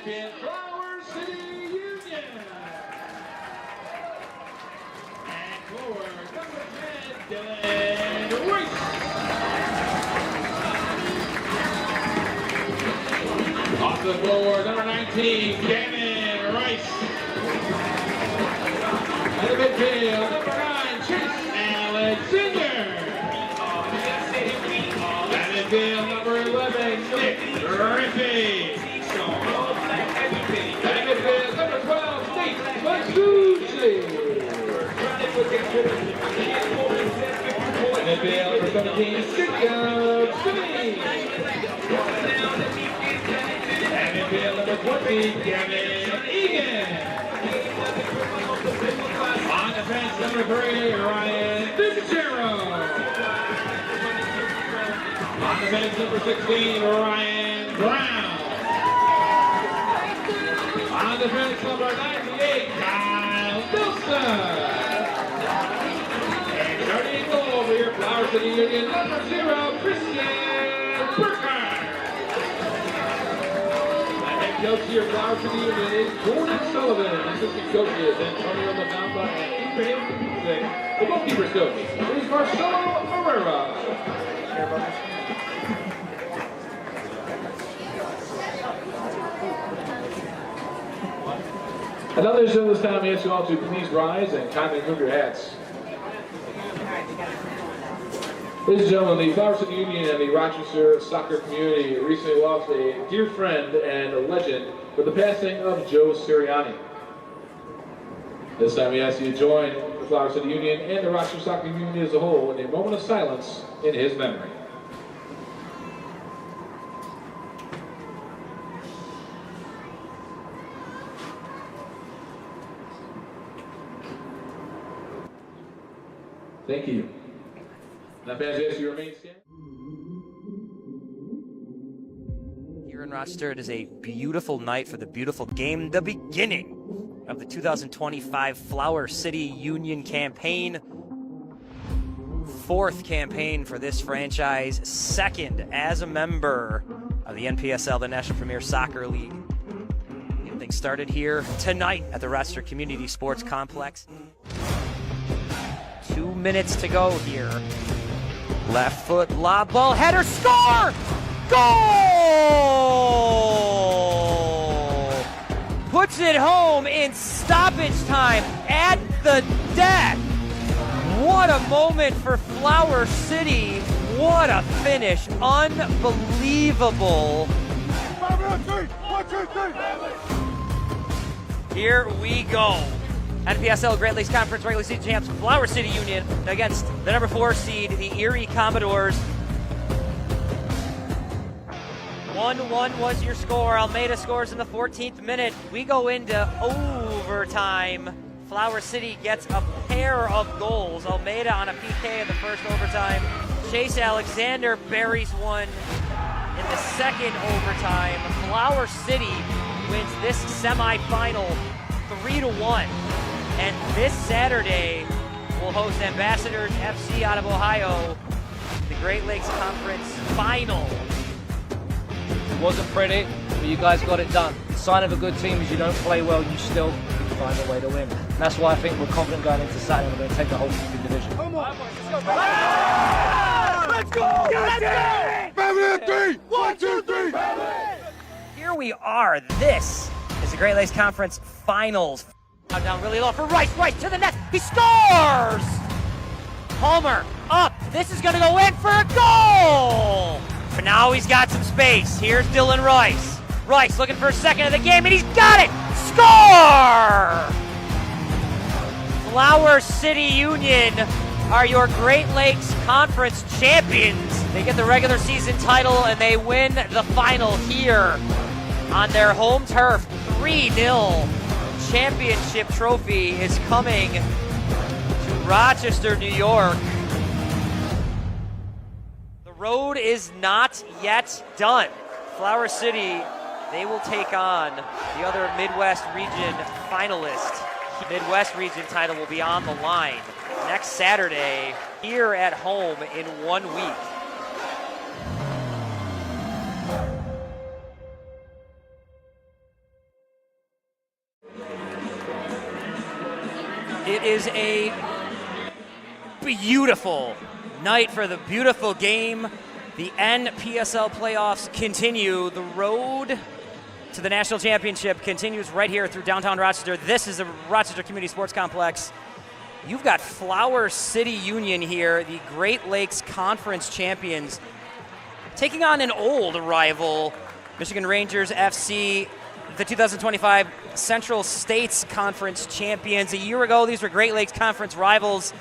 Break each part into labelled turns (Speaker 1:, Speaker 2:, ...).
Speaker 1: champion, Flower City Union. And forward, number 10, Dylan Rice. Off the floor, number 19, Gavin Rice. And the midfield, number 9, Chase Alexander. And midfield, number 11, Nick Griffey. And midfield, number 12, Nate Masucci. And midfield, number 17, Jacob Smith. And midfield, number 20, Gavin Egan. On defense, number 3, Ryan Fitzgerald. On defense, number 16, Ryan Brown. On defense, number 98, Kyle Wilson. And starting goal over here, Flower City Union, number 0, Christian Burkhardt. Coach here, Flower City Union, is Gordon Sullivan. Assistant coaches, Antonio Lagamba and Ibrahim Kupzik. The goalkeeper's coach is Marcelo Herrera. And others in this time, we ask you all to please rise and kindly remove your hats. Ladies and gentlemen, the Flower City Union and the Rochester soccer community recently lost a dear friend and a legend with the passing of Joe Sirianni. This time we ask you to join the Flower City Union and the Rochester soccer community as a whole in a moment of silence in his memory. Thank you. Now, fans, as you remain standing.
Speaker 2: Here in Rochester, it is a beautiful night for the beautiful game, the beginning of the 2025 Flower City Union campaign. 4th campaign for this franchise, 2nd as a member of the NPSL, the National Premier Soccer League. Getting things started here tonight at the Rochester Community Sports Complex. 2 minutes to go here. Left foot, lob ball, header, score! Goal! Puts it home in stoppage time at the death. What a moment for Flower City. What a finish. Unbelievable.
Speaker 3: 1, 2, 3.
Speaker 2: Here we go. NPSL Great Lakes Conference regular season champs Flower City Union against the number 4 seed, the Erie Commodores. 1-1 was your score. Almeida scores in the 14th minute. We go into overtime. Flower City gets a pair of goals. Almeida on a PK in the first overtime. Chase Alexander buries one in the second overtime. Flower City wins this semifinal 3-1. And this Saturday, we'll host Ambassadors FC out of Ohio, the Great Lakes Conference Final.
Speaker 4: It wasn't pretty, but you guys got it done. The sign of a good team is you don't play well, you still find a way to win. And that's why I think we're confident going into Saturday. We're going to take the whole division. Come on, let's go! Let's go!
Speaker 3: Family of 3! 1, 2, 3!
Speaker 2: Here we are. This is the Great Lakes Conference Finals. Down really low for Rice. Rice to the net. He scores! Palmer up. This is going to go in for a goal. But now he's got some space. Here's Dylan Rice. Rice looking for a second of the game, and he's got it. Score! Flower City Union are your Great Lakes Conference champions. They get the regular season title, and they win the final here on their home turf. 3-0. Championship trophy is coming to Rochester, New York. The road is not yet done. Flower City, they will take on the other Midwest region finalist. Midwest region title will be on the line next Saturday here at home in 1 week. It is a beautiful night for the beautiful game. The NPSL playoffs continue. The road to the national championship continues right here through downtown Rochester. This is the Rochester Community Sports Complex. You've got Flower City Union here, the Great Lakes Conference champions, taking on an old rival, Michigan Rangers FC, the 2025 Central States Conference champions. A year ago, these were Great Lakes Conference rivals.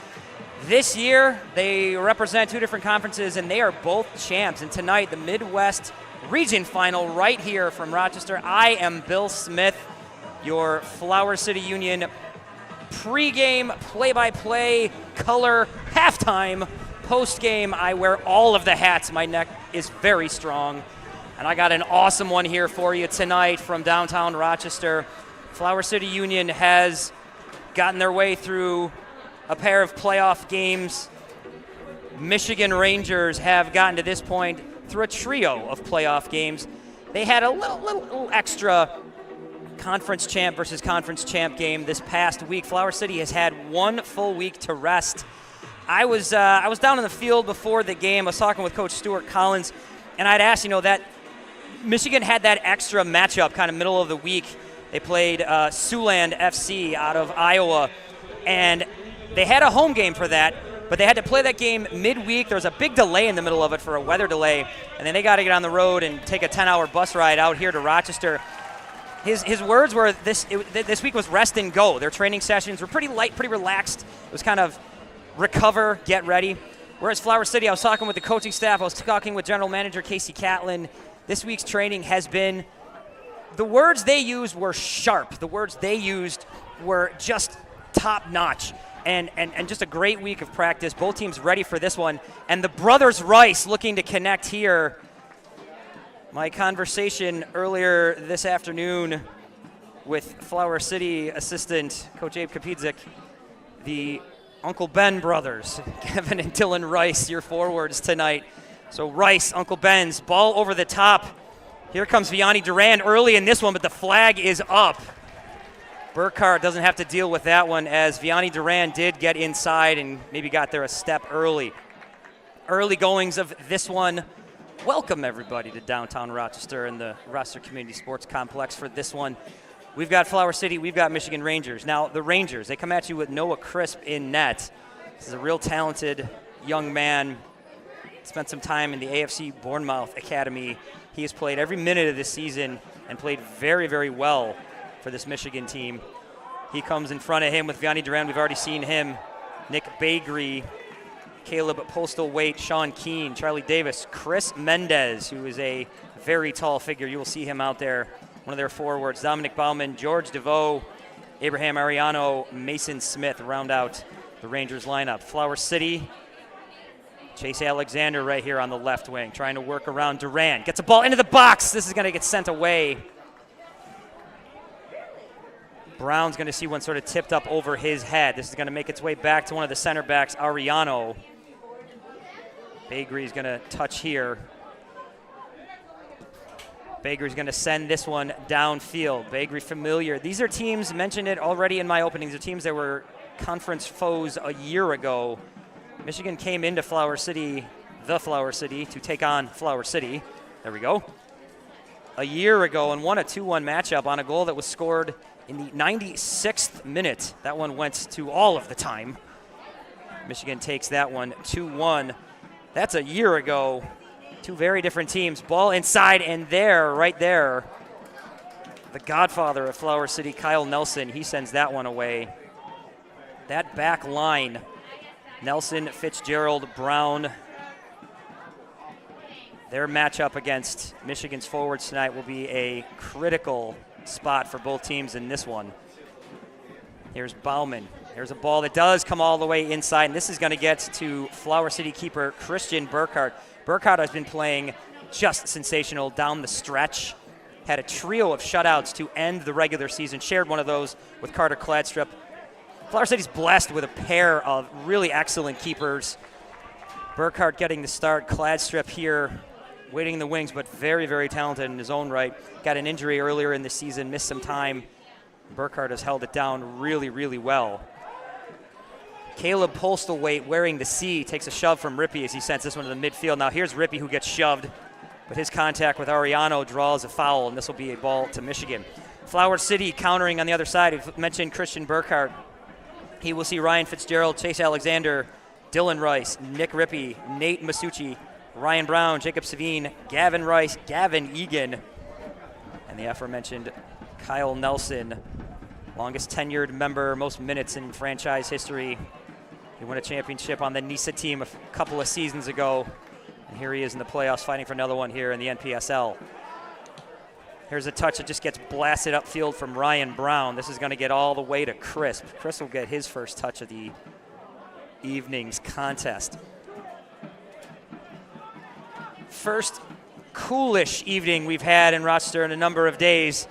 Speaker 2: This year, they represent two different conferences, and they are both champs. And tonight, the Midwest Region Final right here from Rochester. I am Bill Smith, your Flower City Union pregame, play-by-play, color, halftime, postgame. I wear all of the hats. My neck is very strong. And I got an awesome one here for you tonight from downtown Rochester. Flower City Union has gotten their way through a pair of playoff games. Michigan Rangers have gotten to this point through a trio of playoff games. They had a little extra conference champ versus conference champ game this past week. Flower City has had one full week to rest. I was down in the field before the game. I was talking with Coach Stuart Collins, and I'd asked, that Michigan had that extra matchup kind of middle of the week. They played Siouxland FC out of Iowa, and they had a home game for that, but they had to play that game midweek. There was a big delay in the middle of it for a weather delay, and then they got to get on the road and take a 10-hour bus ride out here to Rochester. His words were this week was rest and go. Their training sessions were pretty light, pretty relaxed. It was kind of recover, get ready. Whereas Flower City, I was talking with the coaching staff. I was talking with General Manager Casey Catlin. This week's training has been, the words they used were sharp. The words they used were just top-notch. And just a great week of practice. Both teams ready for this one. And the brothers Rice looking to connect here. My conversation earlier this afternoon with Flower City assistant Coach Abe Kapidzik, the Uncle Ben brothers, Kevin and Dylan Rice, your forwards tonight. So Rice, Uncle Ben's, ball over the top. Here comes Vianney Duran early in this one, but the flag is up. Burkhart doesn't have to deal with that one, as Vianney Duran did get inside and maybe got there a step early. Early goings of this one. Welcome, everybody, to downtown Rochester and the Rochester Community Sports Complex for this one. We've got Flower City, we've got Michigan Rangers. Now, the Rangers, they come at you with Noah Crisp in net. This is a real talented young man. Spent some time in the AFC Bournemouth Academy. He has played every minute of this season and played very, very well for this Michigan team. He comes in front of him with Vianney Duran. We've already seen him. Nick Bagri, Caleb Postlethwaite, Sean Keane, Charlie Davis, Chris Mendez, who is a very tall figure. You will see him out there. One of their forwards, Dominic Bauman, George DeVoe, Abraham Ariano, Mason Smith round out the Rangers lineup. Flower City, Chase Alexander right here on the left wing, trying to work around Duran. Gets a ball into the box. This is going to get sent away. Brown's going to see one sort of tipped up over his head. This is going to make its way back to one of the center backs, Ariano. Bagri's going to touch here. Bagri's going to send this one downfield. Bagri familiar. These are teams, mentioned it already in my openings, are teams that were conference foes a year ago. Michigan came into Flower City, the Flower City, to take on Flower City. There we go. A year ago and won a 2-1 matchup on a goal that was scored in the 96th minute. That one went to all of the time. Michigan takes that one 2-1. That's a year ago. Two very different teams. Ball inside, and there, right there, the godfather of Flower City, Kyle Nelson, he sends that one away. That back line, Nelson, Fitzgerald, Brown, their matchup against Michigan's forwards tonight will be a critical spot for both teams in this one. Here's Bauman. There's a ball that does come all the way inside, and this is going to get to Flower City keeper Christian Burkhart. Burkhart has been playing just sensational down the stretch. Had a trio of shutouts to end the regular season. Shared one of those with Carter Cladstrup. Flower City's blessed with a pair of really excellent keepers. Burkhart getting the start. Cladstrup here waiting in the wings, but very, very talented in his own right. Got an injury earlier in the season, missed some time. Burkhart has held it down really, really well. Caleb Postlethwaite wearing the C takes a shove from Rippey as he sends this one to the midfield. Now here's Rippey who gets shoved, but his contact with Ariano draws a foul, and this will be a ball to Michigan. Flower City countering on the other side. We've mentioned Christian Burkhardt. He will see Ryan Fitzgerald, Chase Alexander, Dylan Rice, Nick Rippey, Nate Masucci, Ryan Brown, Jacob Savine, Gavin Rice, Gavin Egan, and the aforementioned Kyle Nelson, longest tenured member, most minutes in franchise history. He won a championship on the NISA team a couple of seasons ago, and here he is in the playoffs fighting for another one here in the NPSL. Here's a touch that just gets blasted upfield from Ryan Brown. This is going to get all the way to Chris. Chris will get his first touch of the evening's contest. First coolish evening we've had in Rochester in a number of days.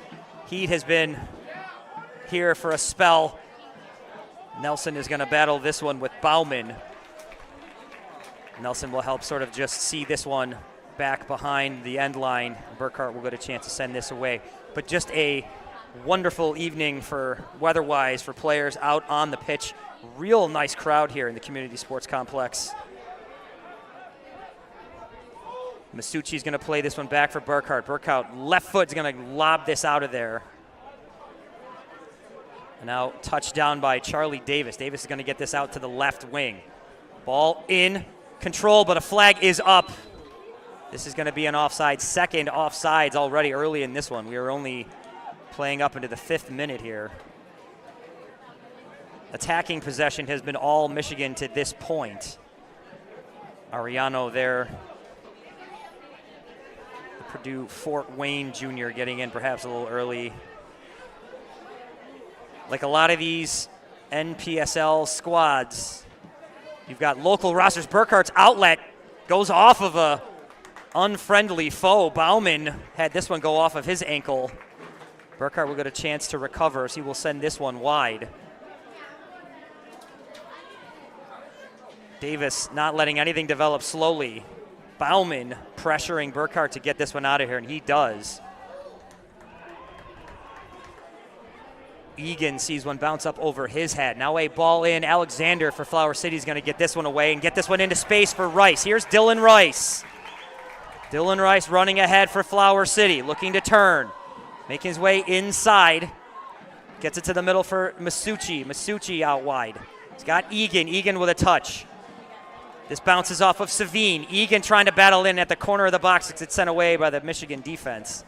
Speaker 2: Heat has been here for a spell. Nelson is going to battle this one with Bauman. Nelson will help sort of just see this one back behind the end line. Burkhardt will get a chance to send this away. But just a wonderful evening for weather-wise for players out on the pitch. Real nice crowd here in the Community Sports Complex. Masucci's going to play this one back for Burkhardt. Burkhardt left foot's going to lob this out of there. And now touchdown by Charlie Davis. Davis is going to get this out to the left wing. Ball in control, but a flag is up. This is going to be an offside. Second offsides already early in this one. We are only playing up into the 5th minute here. Attacking possession has been all Michigan to this point. Ariano there. The Purdue Fort Wayne Jr. getting in perhaps a little early. Like a lot of these NPSL squads, you've got local rosters. Burkhardt's outlet goes off of a unfriendly foe. Bauman had this one go off of his ankle. Burkhardt will get a chance to recover, so he will send this one wide. Davis not letting anything develop slowly. Bauman pressuring Burkhardt to get this one out of here, and he does. Egan sees one bounce up over his head. Now a ball in. Alexander for Flower City is going to get this one away and get this one into space for Rice. Here's Dylan Rice. Dylan Rice running ahead for Flower City, looking to turn. Making his way inside. Gets it to the middle for Masucci. Masucci out wide. He's got Egan. Egan with a touch. This bounces off of Savine. Egan trying to battle in at the corner of the box. It's sent away by the Michigan defense.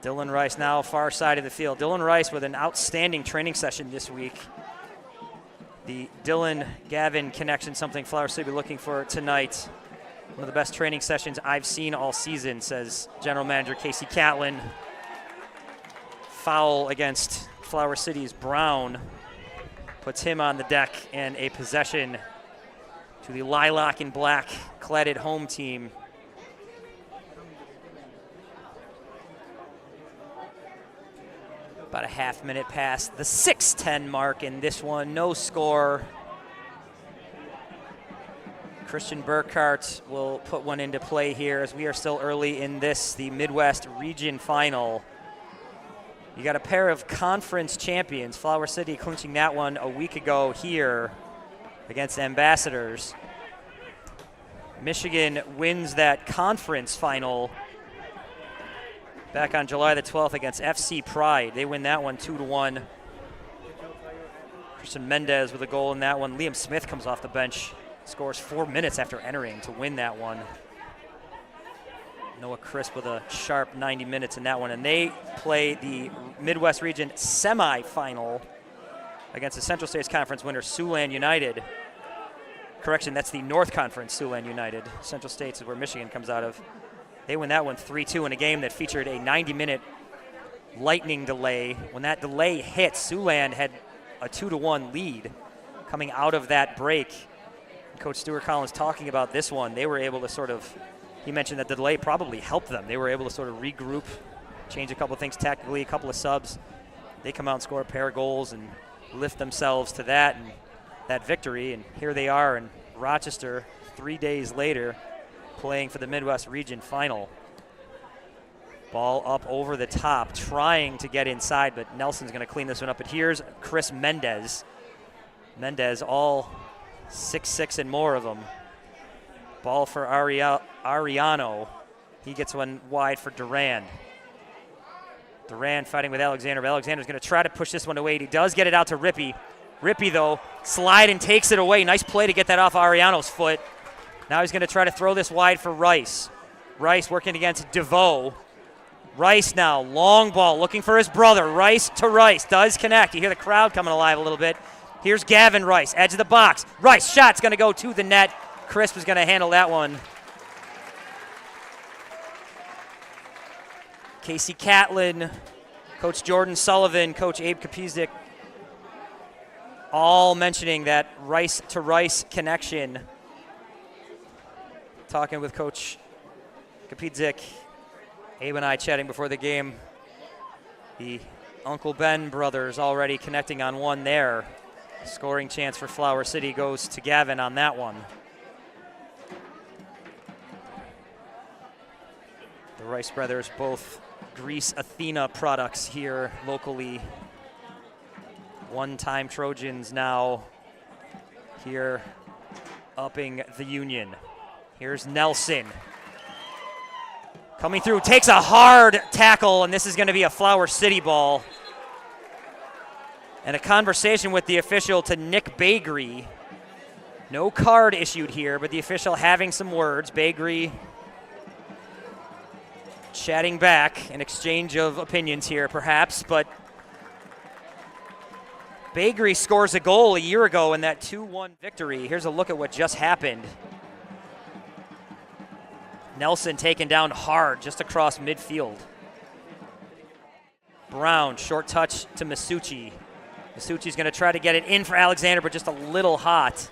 Speaker 2: Dylan Rice now far side of the field. Dylan Rice with an outstanding training session this week. The Dylan-Gavin connection, something Flower City will be looking for tonight. One of the best training sessions I've seen all season, says General Manager Casey Catlin. Foul against Flower City's Brown puts him on the deck, and a possession to the lilac and black cladded home team. About a half minute past the 6:10 mark in this one, no score. Christian Burkhardt will put one into play here as we are still early in this, the Midwest Region Final. You got a pair of conference champions, Flower City clinching that one a week ago here against Ambassadors. Michigan wins that conference final back on July the 12th against FC Pride. They win that one 2-1. Christian Mendez with a goal in that one. Liam Smith comes off the bench, scores 4 minutes after entering to win that one. Noah Crisp with a sharp 90 minutes in that one. And they play the Midwest Region semifinal against the Central States Conference winner, Siouxland United. Correction, that's the North Conference Siouxland United. Central States is where Michigan comes out of. They win that one 3-2 in a game that featured a 90-minute lightning delay. When that delay hit, Siouxland had a 2-1 lead coming out of that break. Coach Stuart Collins talking about this one. They were able to sort of, he mentioned that the delay probably helped them. They were able to sort of regroup, change a couple of things tactically, a couple of subs. They come out and score a pair of goals and lift themselves to that and that victory. And here they are in Rochester 3 days later, playing for the Midwest Region Final. Ball up over the top, trying to get inside, but Nelson's going to clean this one up. But here's Chris Mendez. Mendez, all 6'6" and more of them. Ball for Ariano. He gets one wide for Duran. Duran fighting with Alexander. Alexander's going to try to push this one away. He does get it out to Rippey. Rippey, though, slide and takes it away. Nice play to get that off Ariano's foot. Now he's going to try to throw this wide for Rice. Rice working against DeVoe. Rice now, long ball, looking for his brother. Rice to Rice, does connect. You hear the crowd coming alive a little bit. Here's Gavin Rice, edge of the box. Rice, shot's going to go to the net. Chris was going to handle that one. Casey Catlin, Coach Jordan Sullivan, Coach Abe Kapizdik, all mentioning that Rice to Rice connection. Talking with Coach Kapizdik, Abe and I chatting before the game. The Uncle Ben brothers already connecting on one there. Scoring chance for Flower City goes to Gavin on that one. The Rice brothers, both Greece Athena products here locally. One-time Trojans now here upping the Union. Here's Nelson. Coming through, takes a hard tackle, and this is going to be a Flower City ball. And a conversation with the official to Nick Bagri. No card issued here, but the official having some words. Bagri chatting back, an exchange of opinions here perhaps, but Bagri scores a goal a year ago in that 2-1 victory. Here's a look at what just happened. Nelson taken down hard just across midfield. Brown, short touch to Masucci. Masucci's going to try to get it in for Alexander, but just a little hot.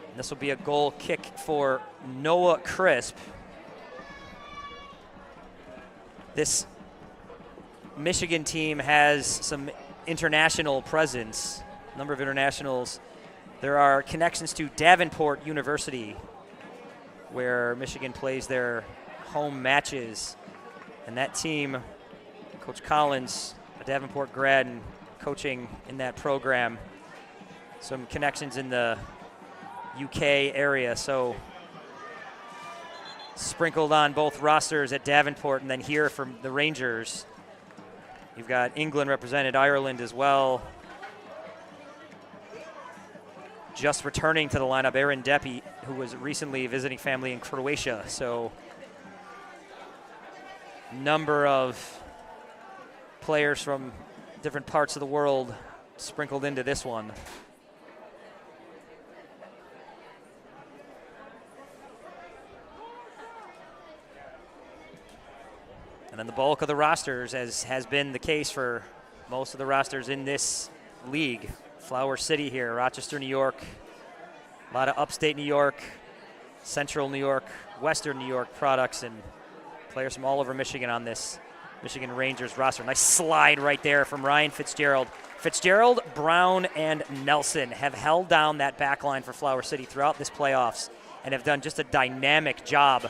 Speaker 2: And this will be a goal kick for Noah Crisp. This Michigan team has some international presence, a number of internationals. There are connections to Davenport University, where Michigan plays their home matches. And that team, Coach Collins, a Davenport grad and coaching in that program. Some connections in the UK area, so sprinkled on both rosters at Davenport and then here from the Rangers. You've got England represented, Ireland as well. Just returning to the lineup, Aaron Deppy, who was recently visiting family in Croatia. So number of players from different parts of the world sprinkled into this one. And then the bulk of the rosters, as has been the case for most of the rosters in this league. Flower City here, Rochester, New York. A lot of upstate New York, central New York, western New York products, and players from all over Michigan on this Michigan Rangers roster. Nice slide right there from Ryan Fitzgerald. Fitzgerald, Brown, and Nelson have held down that back line for Flower City throughout this playoffs and have done just a dynamic job.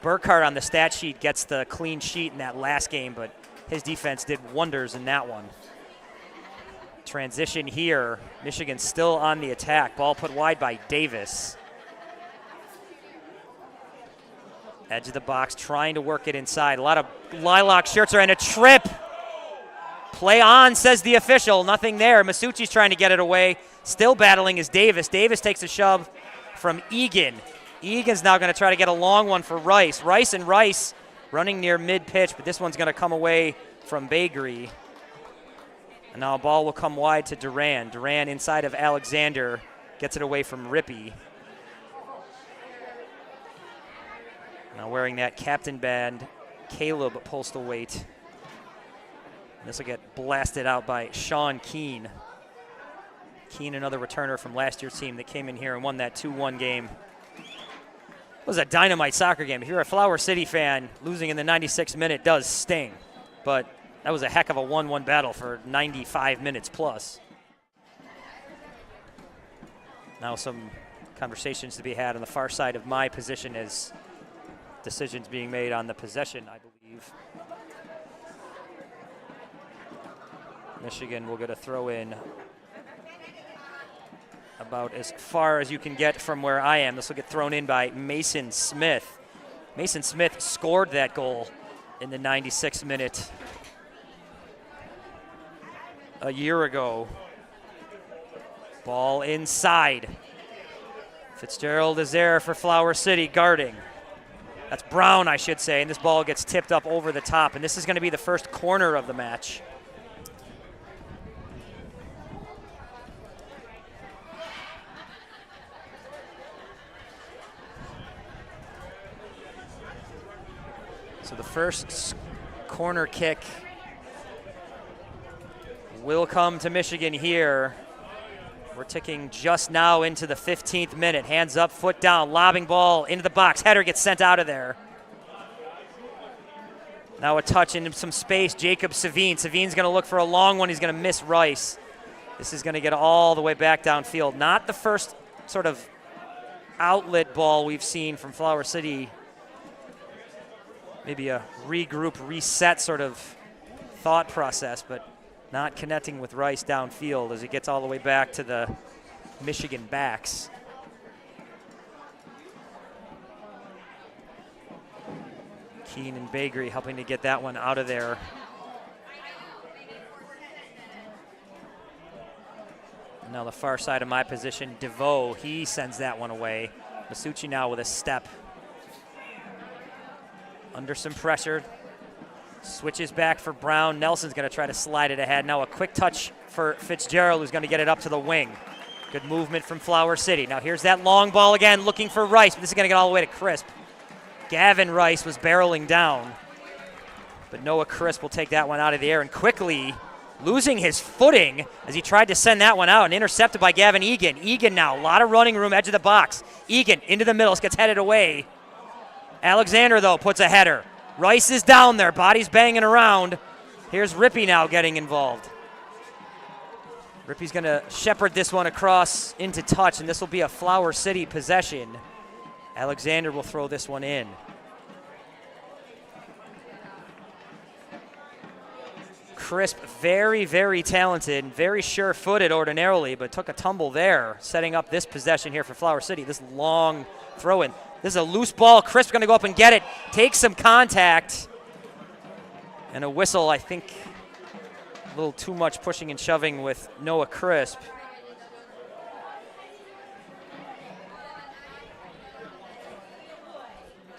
Speaker 2: Burkhart on the stat sheet gets the clean sheet in that last game, but his defense did wonders in that one. Transition here. Michigan still on the attack. Ball put wide by Davis. Edge of the box, trying to work it inside. A lot of lilac shirts are in a trip. Play on, says the official. Nothing there. Masucci's trying to get it away. Still battling is Davis. Davis takes a shove from Egan. Egan's now going to try to get a long one for Rice. Rice running near mid-pitch, but this one's going to come away from Bagri. And now a ball will come wide to Duran. Duran inside of Alexander, gets it away from Rippey. Now wearing that captain band, Caleb Postlethwaite. This will get blasted out by Sean Keene. Keene, another returner from last year's team that came in here and won that 2-1 game. It was a dynamite soccer game. If you're a Flower City fan, losing in the 96th minute does sting. But that was a heck of a 1-1 battle for 95 minutes plus. Now some conversations to be had on the far side of my position as decisions being made on the possession, I believe. Michigan will get a throw in about as far as you can get from where I am. This will get thrown in by Mason Smith. Mason Smith scored that goal in the 96th minute a year ago. Ball inside. Fitzgerald is there for Flower City guarding. That's Brown, I should say, and this ball gets tipped up over the top, and this is going to be the first corner of the match. So the first corner kick will come to Michigan here. We're ticking just now into the 15th minute. Hands up, foot down, lobbing ball into the box. Header gets sent out of there. Now a touch into some space. Jacob Savine. Savine's going to look for a long one. He's going to miss Rice. This is going to get all the way back downfield. Not the first sort of outlet ball we've seen from Flower City. Maybe a regroup, reset sort of thought process, but not connecting with Rice downfield as it gets all the way back to the Michigan backs. Keene and Bagri helping to get that one out of there. Now the far side of my position, DeVoe, he sends that one away. Masucci now with a step. Under some pressure. Switches back for Brown. Nelson's going to try to slide it ahead. Now a quick touch for Fitzgerald, who's going to get it up to the wing. Good movement from Flower City. Now here's that long ball again, looking for Rice, but this is going to get all the way to Crisp. Gavin Rice was barreling down, but Noah Crisp will take that one out of the air and quickly losing his footing as he tried to send that one out and intercepted by Gavin Egan. Egan now, a lot of running room, edge of the box. Egan into the middle, gets headed away. Alexander, though, puts a header. Rice is down there, body's banging around. Here's Rippey now getting involved. Rippey's going to shepherd this one across into touch, and this will be a Flower City possession. Alexander will throw this one in. Crisp, very, very talented, very sure-footed ordinarily, but took a tumble there, setting up this possession here for Flower City. This long throw-in. This is a loose ball. Crisp going to go up and get it. Take some contact. And a whistle, I think, a little too much pushing and shoving with Noah Crisp.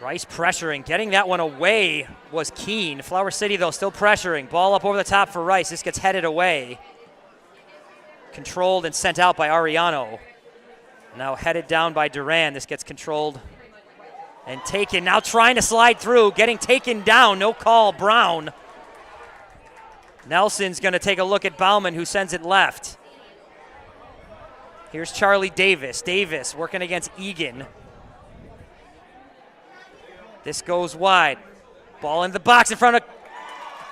Speaker 2: Rice pressuring, getting that one away was Keene. Flower City, though, still pressuring. Ball up over the top for Rice. This gets headed away. Controlled and sent out by Ariano. Now headed down by Duran. This gets controlled and taken. Now trying to slide through, getting taken down. No call, Brown. Nelson's going to take a look at Bauman, who sends it left. Here's Charlie Davis. Davis working against Egan. This goes wide. Ball in the box in front of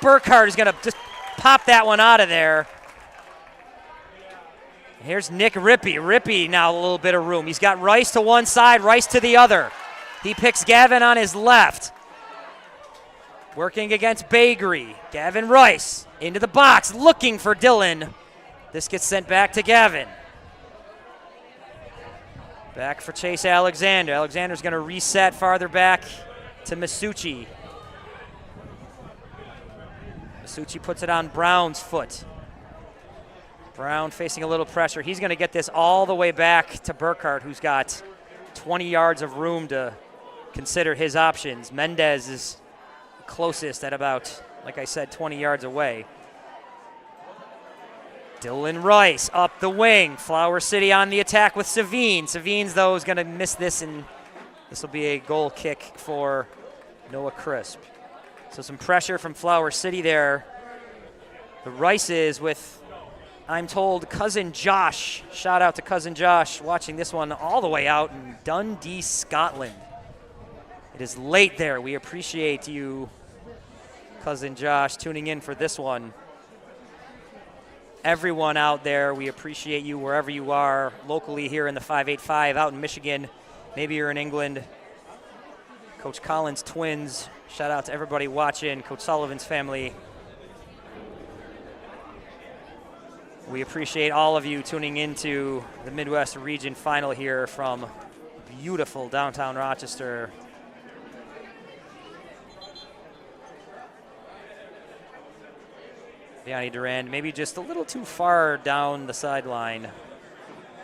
Speaker 2: Burkhardt, is going to just pop that one out of there. Here's Nick Rippey. Rippey now a little bit of room. He's got Rice to one side, Rice to the other. He picks Gavin on his left. Working against Bagri. Gavin Rice into the box, looking for Dylan. This gets sent back to Gavin. Back for Chase Alexander. Alexander's going to reset farther back to Masucci. Masucci puts it on Brown's foot. Brown facing a little pressure. He's going to get this all the way back to Burkhardt, who's got 20 yards of room to consider his options. Mendez is closest at about, like I said, 20 yards away. Dylan Rice up the wing. Flower City on the attack with Savine. Savine's, though, is going to miss this, and this will be a goal kick for Noah Crisp. So some pressure from Flower City there. The Rices with, I'm told, Cousin Josh. Shout out to Cousin Josh watching this one all the way out in Dundee, Scotland. It is late there. We appreciate you, Cousin Josh, tuning in for this one. Everyone out there, we appreciate you wherever you are, locally here in the 585, out in Michigan. Maybe you're in England. Coach Collins' twins. Shout out to everybody watching, Coach Sullivan's family. We appreciate all of you tuning into the Midwest Region Final here from beautiful downtown Rochester. Vianney Durand maybe just a little too far down the sideline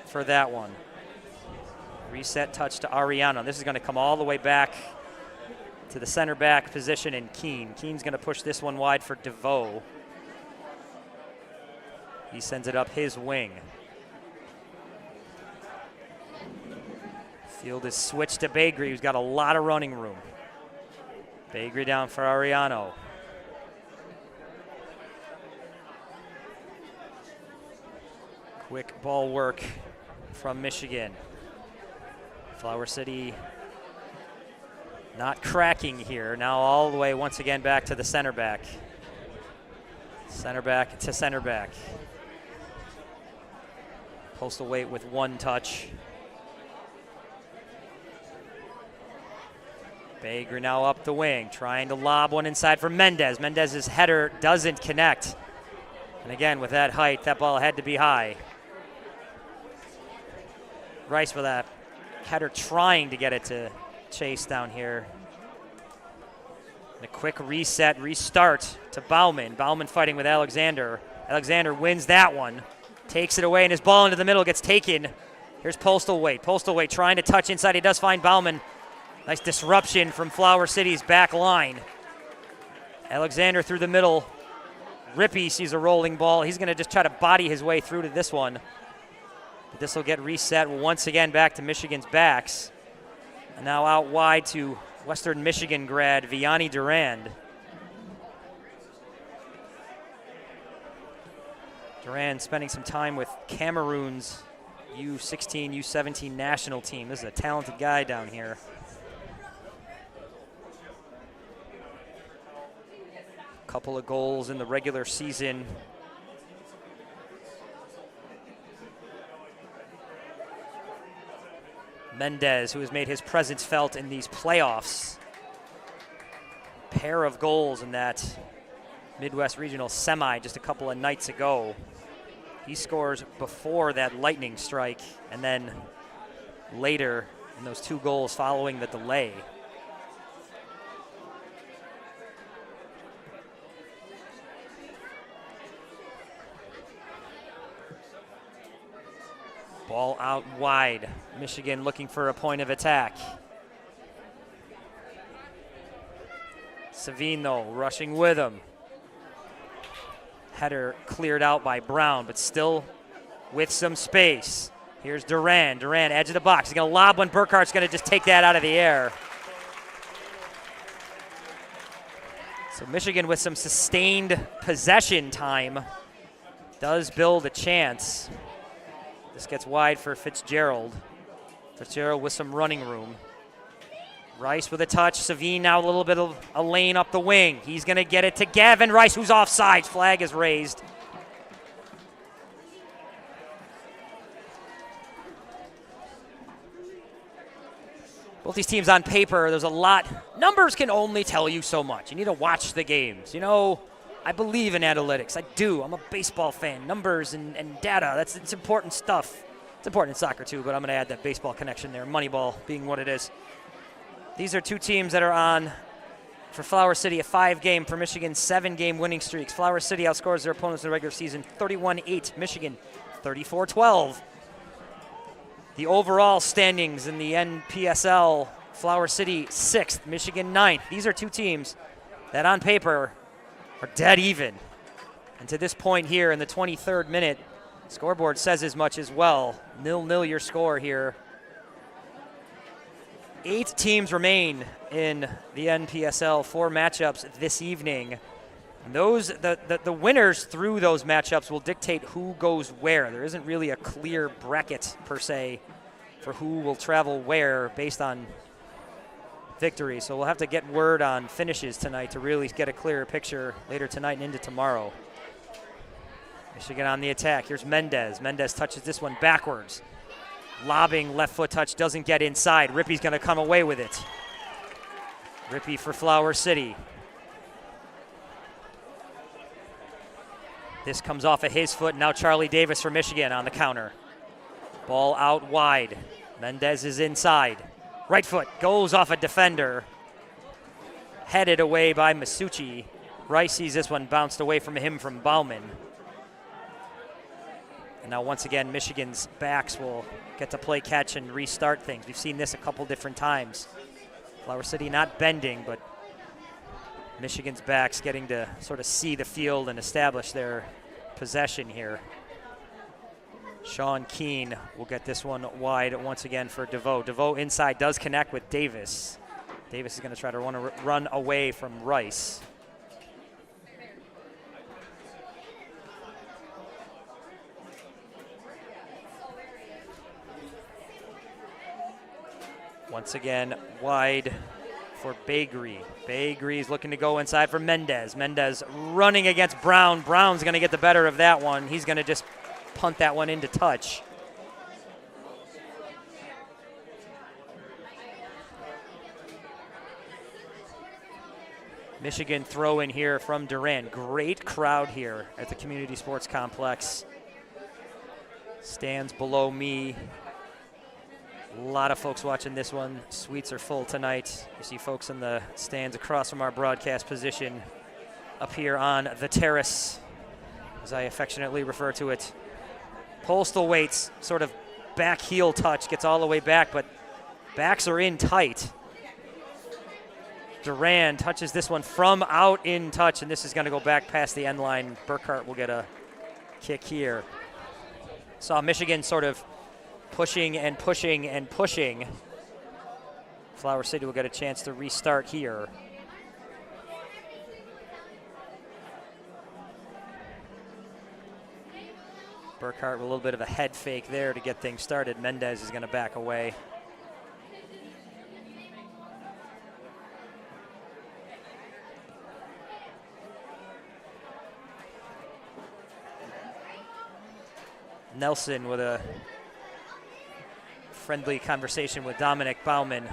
Speaker 2: for that one. Reset touch to Ariano. This is going to come all the way back to the center back position in Keene. Keene's going to push this one wide for DeVoe. He sends it up his wing. Field is switched to Bagri, who's got a lot of running room. Bagri down for Ariano. Quick ball work from Michigan. Flower City not cracking here. Now all the way once again back to the center back. Center back to center back. Postal Wait with one touch. Bagri now up the wing, trying to lob one inside for Mendez. Mendez's header doesn't connect. And again, with that height, that ball had to be high. Rice with that header trying to get it to Chase down here. And a quick reset, restart to Bauman. Bauman fighting with Alexander. Alexander wins that one. Takes it away, and his ball into the middle gets taken. Here's Postal Wait. Postal Wait trying to touch inside. He does find Bauman. Nice disruption from Flower City's back line. Alexander through the middle. Rippey sees a rolling ball. He's going to just try to body his way through to this one. But this will get reset once again back to Michigan's backs. And now out wide to Western Michigan grad Vianney Durand. Durand spending some time with Cameroon's U16, U17 national team. This is a talented guy down here. Couple of goals in the regular season. Mendez, who has made his presence felt in these playoffs. Pair of goals in that Midwest Regional semi just a couple of nights ago. He scores before that lightning strike and then later in those two goals following the delay. Ball out wide. Michigan looking for a point of attack. Savino rushing with him. Header cleared out by Brown, but still with some space. Here's Durand. Durand, edge of the box. He's going to lob one. Burkhart's going to just take that out of the air. So Michigan with some sustained possession time does build a chance. This gets wide for Fitzgerald. Fitzgerald with some running room. Rice with a touch. Savine now a little bit of a lane up the wing. He's going to get it to Gavin Rice, who's offside. Flag is raised. Both these teams on paper, there's a lot. Numbers can only tell you so much. You need to watch the games. You know, I believe in analytics. I do. I'm a baseball fan. Numbers and data, it's important stuff. It's important in soccer too, but I'm going to add that baseball connection there. Moneyball being what it is. These are two teams that are on, for Flower City, a 5-game, for Michigan, 7-game winning streaks. Flower City outscores their opponents in the regular season 31-8. Michigan 34-12. The overall standings in the NPSL, Flower City 6th, Michigan 9th. These are two teams that on paper are dead even. And to this point here in the 23rd minute, scoreboard says as much as well. 0-0 your score here. 8 teams remain in the NPSL, 4 matchups this evening. And those the winners through those matchups will dictate who goes where. There isn't really a clear bracket per se for who will travel where based on victory. So we'll have to get word on finishes tonight to really get a clearer picture later tonight and into tomorrow. Michigan on the attack. Here's Mendez. Mendez touches this one backwards. Lobbing left foot touch, doesn't get inside. Rippey's going to come away with it. Rippey for Flower City. This comes off of his foot. Now Charlie Davis for Michigan on the counter. Ball out wide. Mendez is inside. Right foot goes off a defender. Headed away by Masucci. Rice sees this one bounced away from him from Bauman. And now once again, Michigan's backs will get to play catch and restart things. We've seen this a couple different times. Flower City not bending, but Michigan's backs getting to sort of see the field and establish their possession here. Sean Keane will get this one wide once again for DeVoe. DeVoe inside does connect with Davis. Davis is going to try to run away from Rice. Once again, wide for Bagree. Bagree's looking to go inside for Mendez. Mendez running against Brown. Brown's going to get the better of that one. He's going to just punt that one into touch. Michigan throw in here from Duran. Great crowd here at the Community Sports Complex. Stands below me. A lot of folks watching this one. Suites are full tonight. You see folks in the stands across from our broadcast position up here on the terrace, as I affectionately refer to it. Postal waits, sort of back heel touch, gets all the way back, but backs are in tight. Duran touches this one from out in touch, and this is going to go back past the end line. Burkhart will get a kick here. Saw Michigan sort of pushing and pushing and pushing. Flower City will get a chance to restart here. Burkhart with a little bit of a head fake there to get things started. Mendez is going to back away. Nelson with a friendly conversation with Dominic Bauman.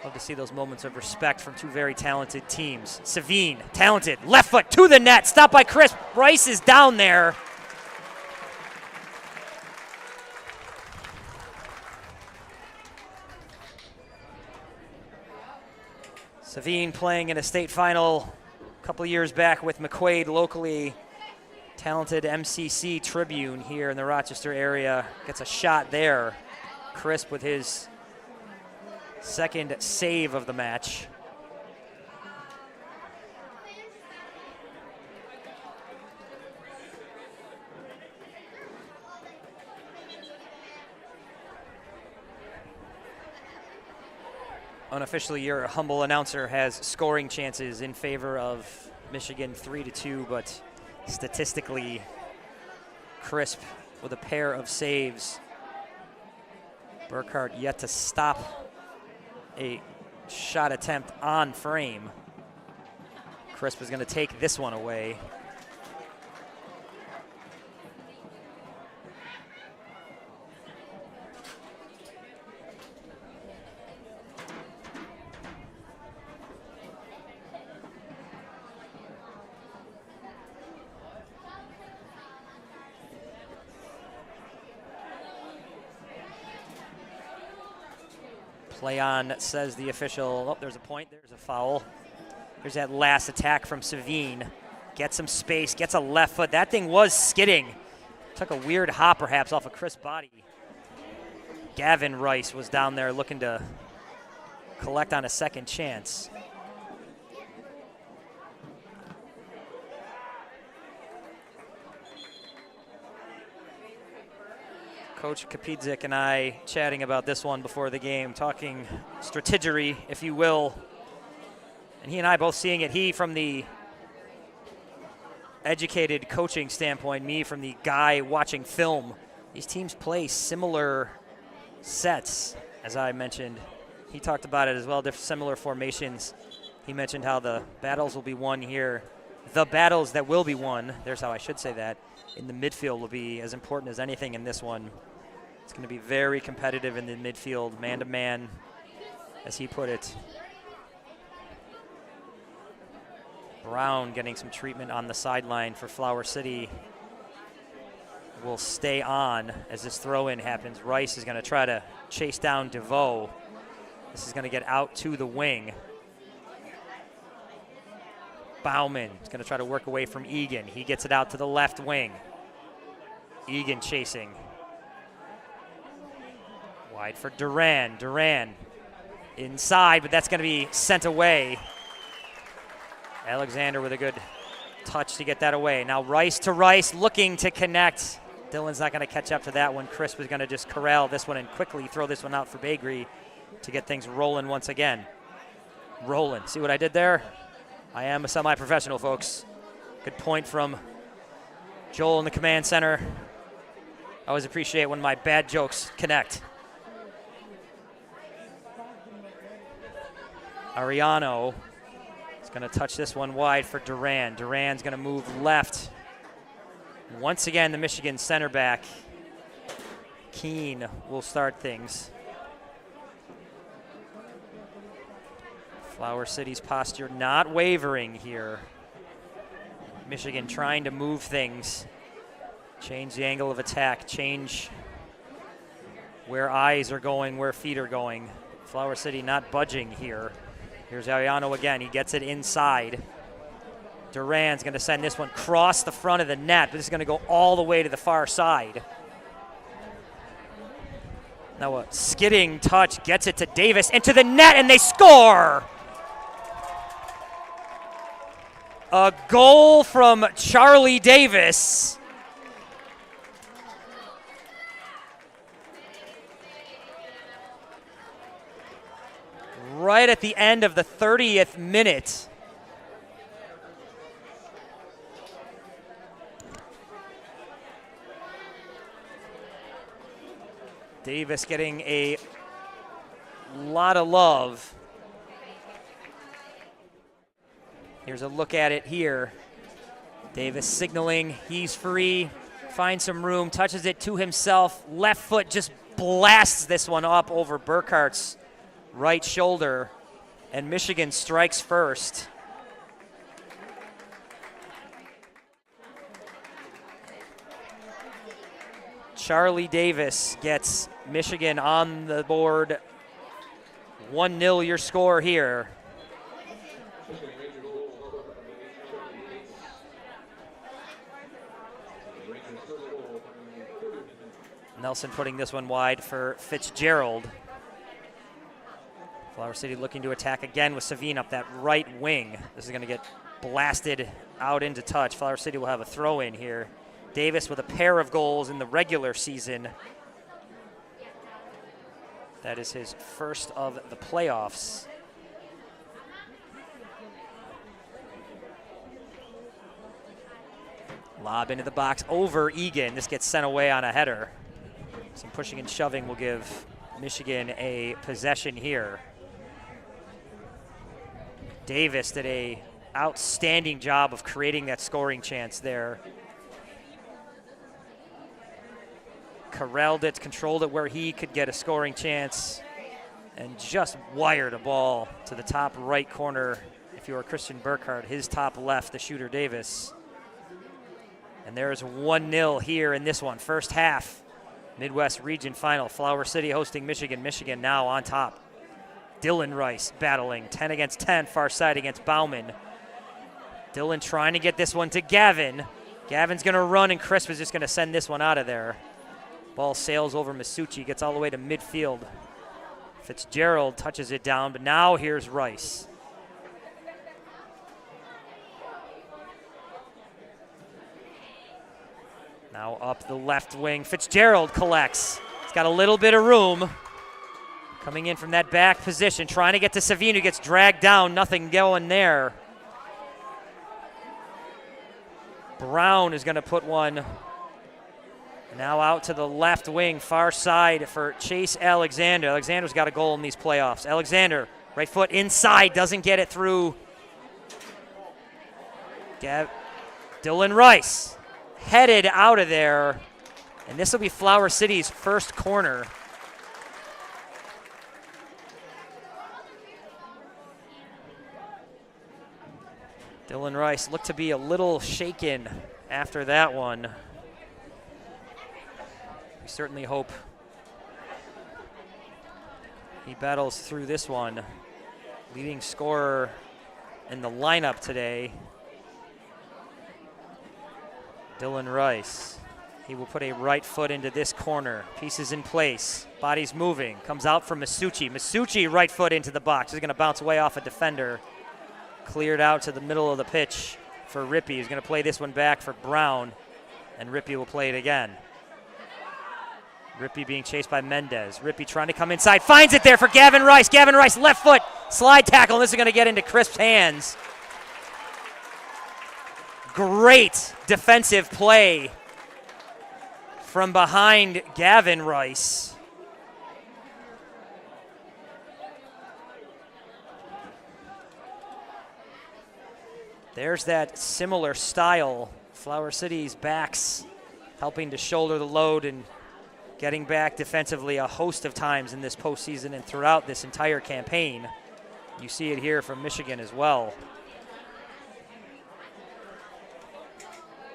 Speaker 2: Love to see those moments of respect from two very talented teams. Savine, talented, left foot to the net, stopped by Chris. Rice is down there. Savine playing in a state final a couple years back with McQuaid locally. Talented MCC Tribune here in the Rochester area. Gets a shot there. Crisp with his second save of the match. Unofficially, your humble announcer has scoring chances in favor of Michigan 3-2, but statistically, Crisp with a pair of saves. Burkhart yet to stop a shot attempt on frame. Crisp is going to take this one away. Play on, says the official. Oh, there's a point, there's a foul. There's that last attack from Savine. Gets some space, gets a left foot. That thing was skidding. Took a weird hop perhaps off a Chris' body. Gavin Rice was down there looking to collect on a second chance. Coach Kapidzik and I chatting about this one before the game, talking strategery, if you will. And he and I both seeing it. He from the educated coaching standpoint, me from the guy watching film. These teams play similar sets, as I mentioned. He talked about it as well, similar formations. He mentioned how the battles will be won here. The battles that will be won, there's how I should say that, in the midfield will be as important as anything in this one. It's going to be very competitive in the midfield, man-to-man, as he put it. Brown getting some treatment on the sideline for Flower City. Will stay on as this throw-in happens. Rice is going to try to chase down DeVoe. This is going to get out to the wing. Bauman is going to try to work away from Egan. He gets it out to the left wing. Egan chasing. Wide for Duran. Duran inside, but that's going to be sent away. Alexander with a good touch to get that away. Now Rice to Rice, looking to connect. Dylan's not going to catch up to that one. Chris was going to just corral this one and quickly throw this one out for Bagree to get things rolling once again. Rolling. See what I did there? I am a semi-professional, folks. Good point from Joel in the command center. I always appreciate when my bad jokes connect. Ariano is going to touch this one wide for Duran. Duran's going to move left. Once again, the Michigan center back, Keene, will start things. Flower City's posture not wavering here. Michigan trying to move things, change the angle of attack, change where eyes are going, where feet are going. Flower City not budging here. Here's Ariano again. He gets it inside. Duran's going to send this one across the front of the net, but this is going to go all the way to the far side. Now a skidding touch gets it to Davis into the net, and they score! A goal from Charlie Davis. Right at the end of the 30th minute. Davis getting a lot of love. Here's a look at it here. Davis signaling he's free, finds some room, touches it to himself. Left foot just blasts this one up over Burkhart's right shoulder, and Michigan strikes first. Charlie Davis gets Michigan on the board. 1-0 your score here. Nelson putting this one wide for Fitzgerald. Flower City looking to attack again with Savine up that right wing. This is going to get blasted out into touch. Flower City will have a throw in here. Davis with a pair of goals in the regular season. That is his first of the playoffs. Lob into the box over Egan. This gets sent away on a header. Some pushing and shoving will give Michigan a possession here. Davis did a outstanding job of creating that scoring chance there. Corralled it, controlled it where he could get a scoring chance, and just wired a ball to the top right corner. If you were Christian Burkhardt, his top left, the shooter Davis. And there's 1-0 here in this one. First half, Midwest Region Final. Flower City hosting Michigan. Michigan now on top. Dylan Rice battling 10 against 10, far side against Bauman. Dylan trying to get this one to Gavin. Gavin's going to run, and Chris was just going to send this one out of there. Ball sails over Masucci, gets all the way to midfield. Fitzgerald touches it down, but now here's Rice. Now up the left wing, Fitzgerald collects. He's got a little bit of room. Coming in from that back position, trying to get to Savine, who gets dragged down, nothing going there. Brown is going to put one now out to the left wing, far side for Chase Alexander. Alexander's got a goal in these playoffs. Alexander, right foot inside, doesn't get it through. Dylan Rice headed out of there, and this will be Flower City's first corner. Dylan Rice looked to be a little shaken after that one. We certainly hope he battles through this one. Leading scorer in the lineup today, Dylan Rice. He will put a right foot into this corner. Pieces in place, body's moving, comes out from Masucci. Masucci right foot into the box. He's gonna bounce away off a defender. Cleared out to the middle of the pitch for Rippey. He's gonna play this one back for Brown, and Rippey will play it again. Rippey being chased by Mendez. Rippey trying to come inside, finds it there for Gavin Rice. Gavin Rice, left foot, slide tackle, and this is gonna get into Crisp's hands. Great defensive play from behind Gavin Rice. There's that similar style. Flower City's backs helping to shoulder the load and getting back defensively a host of times in this postseason and throughout this entire campaign. You see it here from Michigan as well.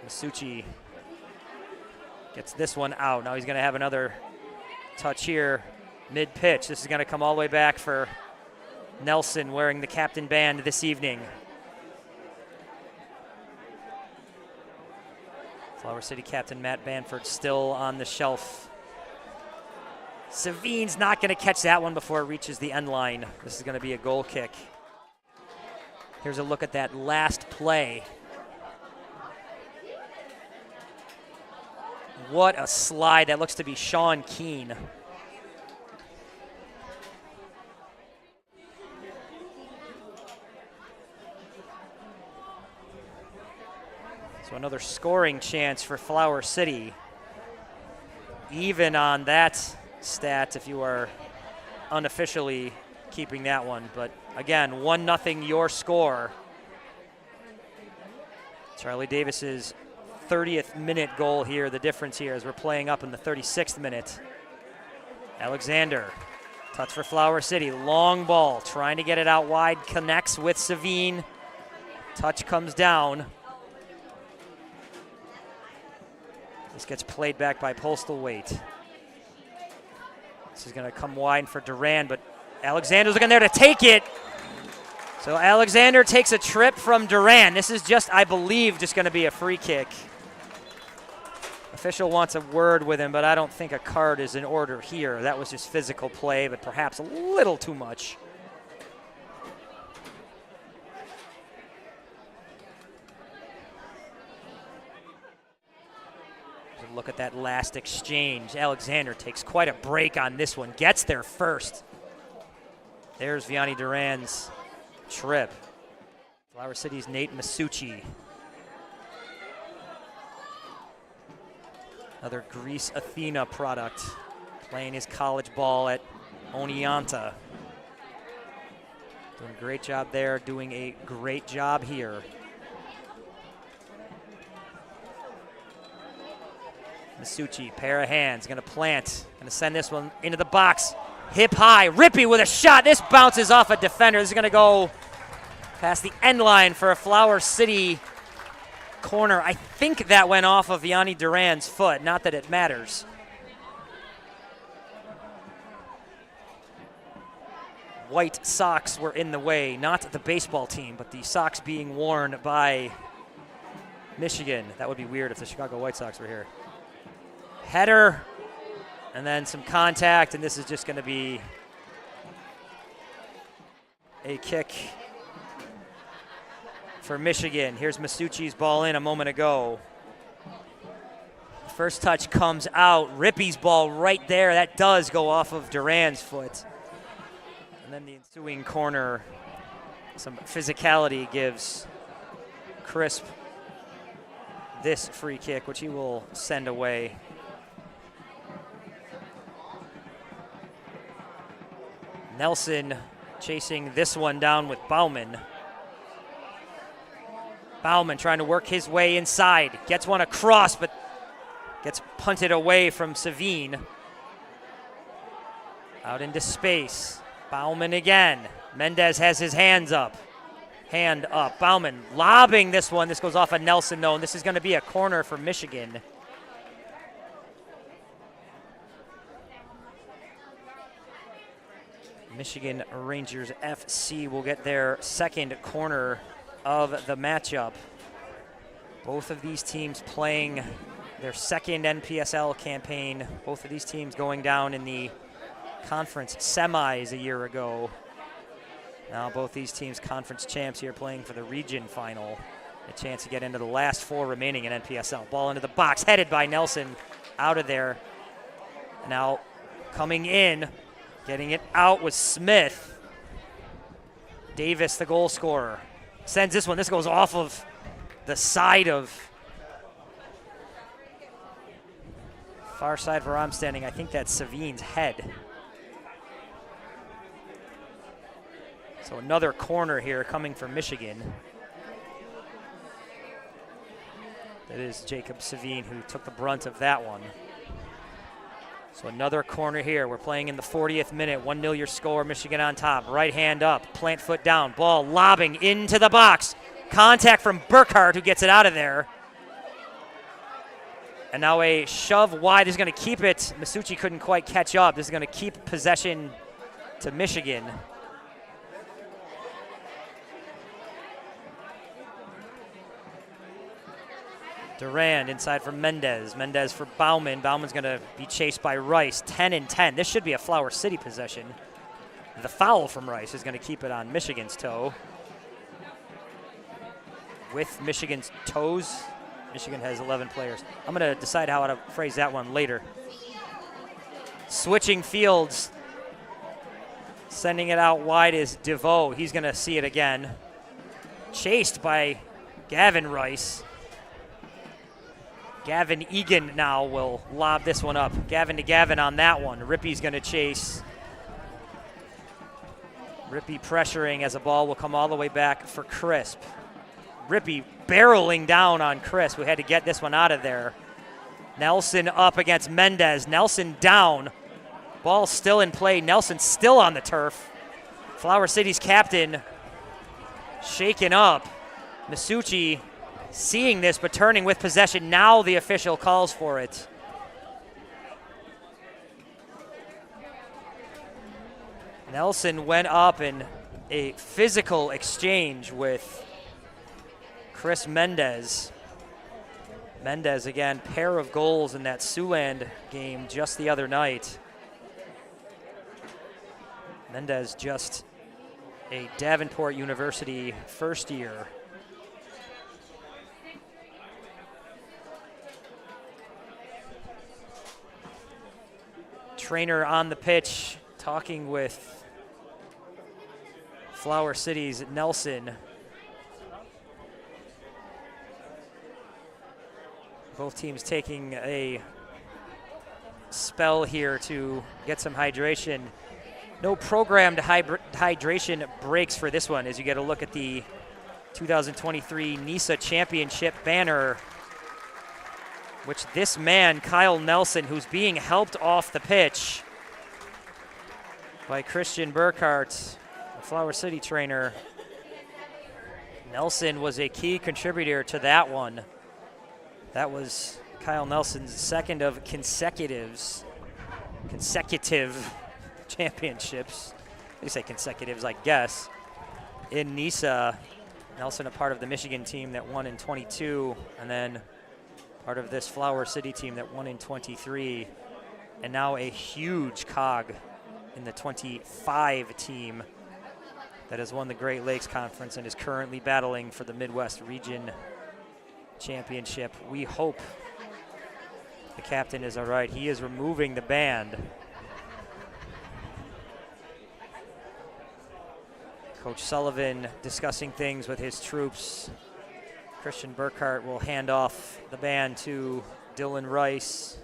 Speaker 2: Masucci gets this one out. Now he's going to have another touch here mid-pitch. This is going to come all the way back for Nelson wearing the captain band this evening. Flower City captain Matt Banford still on the shelf. Savine's not going to catch that one before it reaches the end line. This is going to be a goal kick. Here's a look at that last play. What a slide. That looks to be Sean Keane. So another scoring chance for Flower City. Even on that stat if you are unofficially keeping that one. But again, 1-0 your score. Charlie Davis's 30th minute goal here, the difference here as we're playing up in the 36th minute. Alexander, touch for Flower City, long ball, trying to get it out wide, connects with Savine. Touch comes down. This gets played back by Postal Weight. This is gonna come wide for Duran, but Alexander's looking there to take it. So Alexander takes a trip from Duran. This is just, I believe, just gonna be a free kick. Official wants a word with him, but I don't think a card is in order here. That was just physical play, but perhaps a little too much. Look at that last exchange. Alexander takes quite a break on this one, gets there first. There's Vianney Duran's trip. Flower City's Nate Masucci. Another Greece Athena product, playing his college ball at Oneonta. Doing a great job there, doing a great job here. Masucci, pair of hands, gonna plant, gonna send this one into the box. Hip high, Rippey with a shot. This bounces off a defender. This is gonna go past the end line for a Flower City corner. I think that went off of Vianney Duran's foot, not that it matters. White socks were in the way, not the baseball team, but the socks being worn by Michigan. That would be weird if the Chicago White Sox were here. Header, and then some contact, and this is just going to be a kick for Michigan. Here's Masucci's ball in a moment ago. First touch comes out. Rippey's ball right there. That does go off of Duran's foot. And then the ensuing corner, some physicality gives Crisp this free kick, which he will send away. Nelson chasing this one down with Bauman. Bauman trying to work his way inside. Gets one across, but gets punted away from Savine. Out into space. Bauman again. Mendez has his hands up. hand up. Bauman lobbing this one. This goes off of Nelson, though, and this is going to be a corner for Michigan. Michigan Rangers FC will get their second corner of the matchup. Both of these teams playing their second NPSL campaign. Both of these teams going down in the conference semis a year ago. Now both these teams conference champs here playing for the region final. A chance to get into the last 4 remaining in NPSL. Ball into the box, headed by Nelson, out of there. Now coming in, getting it out was Smith. Davis, the goal scorer, sends this one. This goes off of the side of far side where I'm standing. I think that's Savine's head. So another corner here coming from Michigan. That is Jacob Savine who took the brunt of that one. So another corner here. We're playing in the 40th minute. 1-0 your score. Michigan on top. Right hand up. Plant foot down. Ball lobbing into the box. Contact from Burkhardt, who gets it out of there. And now a shove wide. This is going to keep it. Masucci couldn't quite catch up. This is going to keep possession to Michigan. Durand inside for Mendez. Mendez for Bauman. Bauman's going to be chased by Rice. 10-10. This should be a Flower City possession. The foul from Rice is going to keep it on Michigan's toe. With Michigan's toes, Michigan has 11 players. I'm going to decide how to phrase that one later. Switching fields. Sending it out wide is DeVoe. He's going to see it again. Chased by Gavin Rice. Gavin Egan now will lob this one up. Gavin to Gavin on that one. Rippey's going to chase. Rippey pressuring as the ball will come all the way back for Crisp. Rippey barreling down on Crisp, who had to get this one out of there. Nelson up against Mendez. Nelson down. Ball still in play. Nelson still on the turf. Flower City's captain shaken up. Masucci seeing this but turning with possession. Now the official calls for it. Nelson went up in a physical exchange with Chris Mendez. Mendez, again, pair of goals in that Siouxland game just the other night. Mendez just a Davenport University first year. Trainer on the pitch talking with Flower City's Nelson. Both teams taking a spell here to get some hydration. No programmed hydration breaks for this one as you get a look at the 2023 NISA Championship banner, which this man, Kyle Nelson, who's being helped off the pitch by Christian Burkhardt, the Flower City trainer. Nelson was a key contributor to that one. That was Kyle Nelson's second of consecutive championships. They say consecutives, I guess. In NISA, Nelson a part of the Michigan team that won in 22, and then part of this Flower City team that won in 23, and now a huge cog in the 25 team that has won the Great Lakes Conference and is currently battling for the Midwest Region Championship. We hope the captain is all right. He is removing the band. Coach Sullivan discussing things with his troops. Christian Burkhardt will hand off the band to Dylan Rice.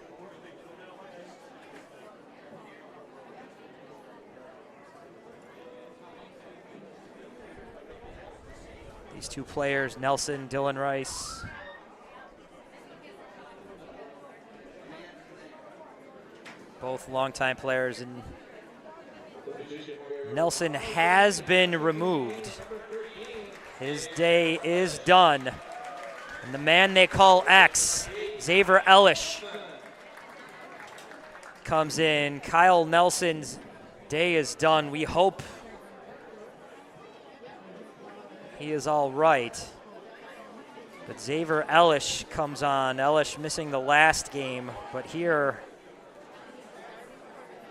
Speaker 2: These two players, Nelson, Dylan Rice. Both longtime players, and Nelson has been removed. His day is done. And the man they call X, Xavier Ellish, comes in. Kyle Nelson's day is done. We hope he is all right. But Xavier Ellish comes on. Ellish missing the last game, but here,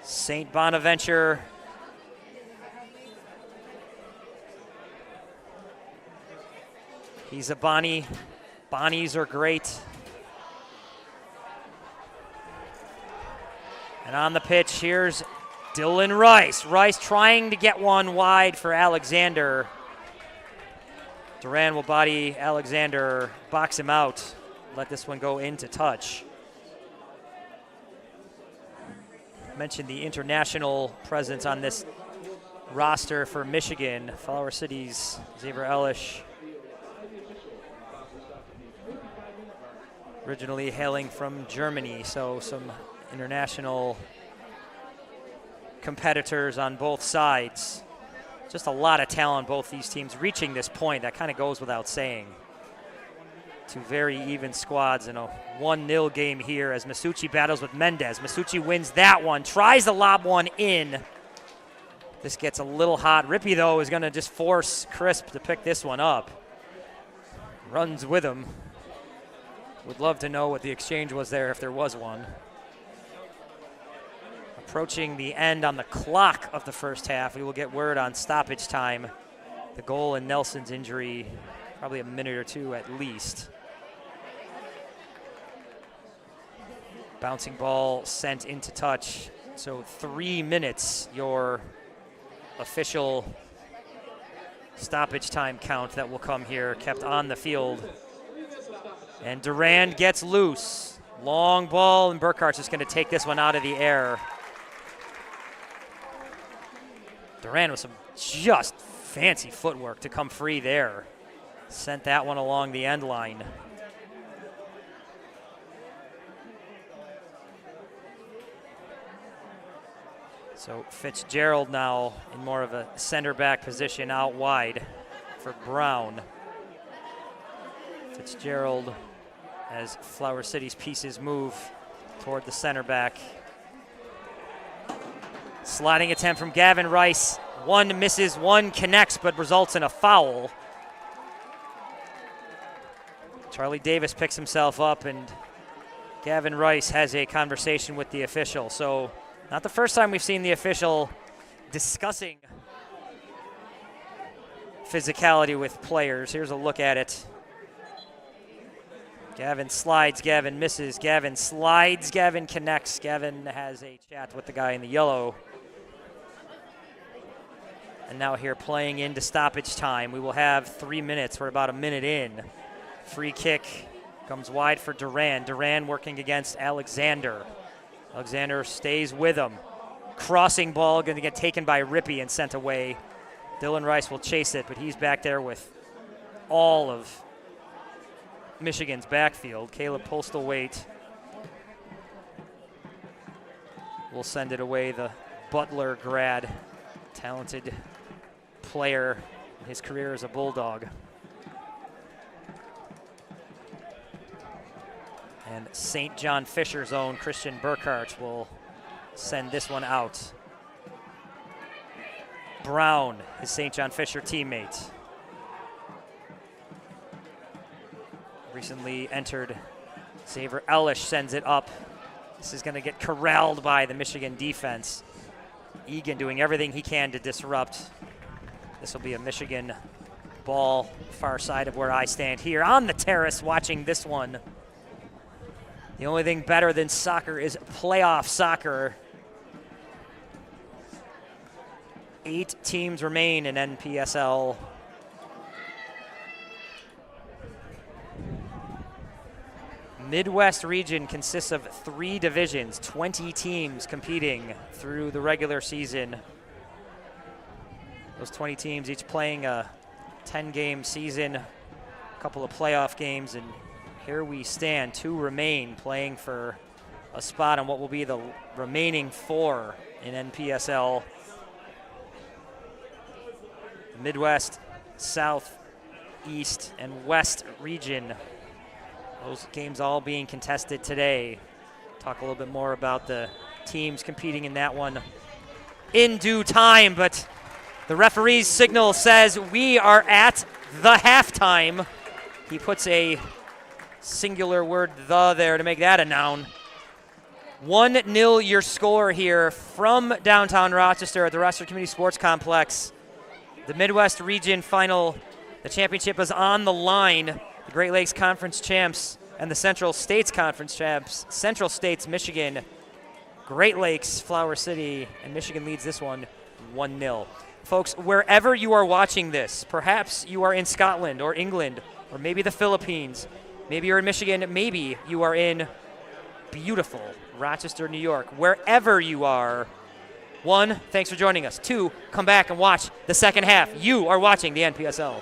Speaker 2: St. Bonaventure he's a Bonnie. Bonnies are great. And on the pitch, here's Dylan Rice. Rice trying to get one wide for Alexander. Duran will body Alexander, box him out, let this one go into touch. Mentioned the international presence on this roster for Michigan. Flower City's Xavier Ellish, originally hailing from Germany, so some international competitors on both sides. Just a lot of talent, both these teams reaching this point. That kind of goes without saying. Two very even squads in a 1-0 game here as Masucci battles with Mendez. Masucci wins that one, tries to lob one in. This gets a little hot. Rippey, though, is going to just force Crisp to pick this one up. Runs with him. Would love to know what the exchange was there if there was one. Approaching the end on the clock of the first half. We will get word on stoppage time. The goal and Nelson's injury, probably a minute or two at least. Bouncing ball sent into touch. So 3 minutes, your official stoppage time count that will come here, kept on the field. And Durand gets loose. Long ball, and Burkhart's just going to take this one out of the air. Durand with some just fancy footwork to come free there. Sent that one along the end line. So Fitzgerald now in more of a center back position out wide for Brown. Fitzgerald, as Flower City's pieces move toward the center back. Sliding attempt from Gavin Rice. One misses, one connects, but results in a foul. Charlie Davis picks himself up, and Gavin Rice has a conversation with the official. So not the first time we've seen the official discussing physicality with players. Here's a look at it. Gavin slides, Gavin misses, Gavin slides, Gavin connects. Gavin has a chat with the guy in the yellow. And now here playing into stoppage time. We will have 3 minutes. We're about a minute in. Free kick comes wide for Duran. Duran working against Alexander. Alexander stays with him. Crossing ball going to get taken by Rippey and sent away. Dylan Rice will chase it, but he's back there with all of Michigan's backfield. Caleb Postlethwaite will send it away. The Butler grad, talented player in his career as a Bulldog. And St. John Fisher's own Christian Burkhart will send this one out. Brown, his St. John Fisher teammate. Recently entered Xavier Ellish sends it up. This is going to get corralled by the Michigan defense. Egan doing everything he can to disrupt. This will be a Michigan ball, far side of where I stand here on the terrace watching this one. The only thing better than soccer is playoff soccer. 8 teams remain in NPSL. Midwest region consists of 3 divisions, 20 teams competing through the regular season. Those 20 teams each playing a 10-game season, a couple of playoff games, and here we stand. 2 remain playing for a spot on what will be the remaining 4 in NPSL. Midwest, South, East and West region. Those games all being contested today. Talk a little bit more about the teams competing in that one in due time, but the referee's signal says we are at the halftime. He puts a singular word, the, there to make that a noun. 1-0 your score here from downtown Rochester at the Rochester Community Sports Complex. The Midwest Region Final, the championship is on the line. The Great Lakes Conference champs and the Central States Conference champs. Central States, Michigan, Great Lakes, Flower City, and Michigan leads this one 1-0. Folks, wherever you are watching this, perhaps you are in Scotland or England or maybe the Philippines, maybe you're in Michigan, maybe you are in beautiful Rochester, New York. Wherever you are, 1, thanks for joining us. 2, come back and watch the second half. You are watching the NPSL.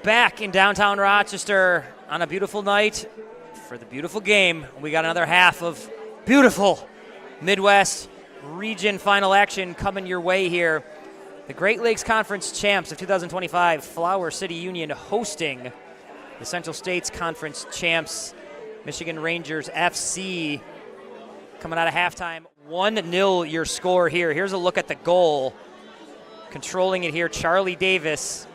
Speaker 2: back in downtown Rochester on a beautiful night for the beautiful game. We got another half of beautiful Midwest region final action coming your way here. The Great Lakes Conference champs of 2025, Flower City Union, hosting the Central States Conference champs, Michigan Rangers FC. Coming out of halftime, 1-0 your score here. Here's a look at the goal. Controlling it here, Charlie Davis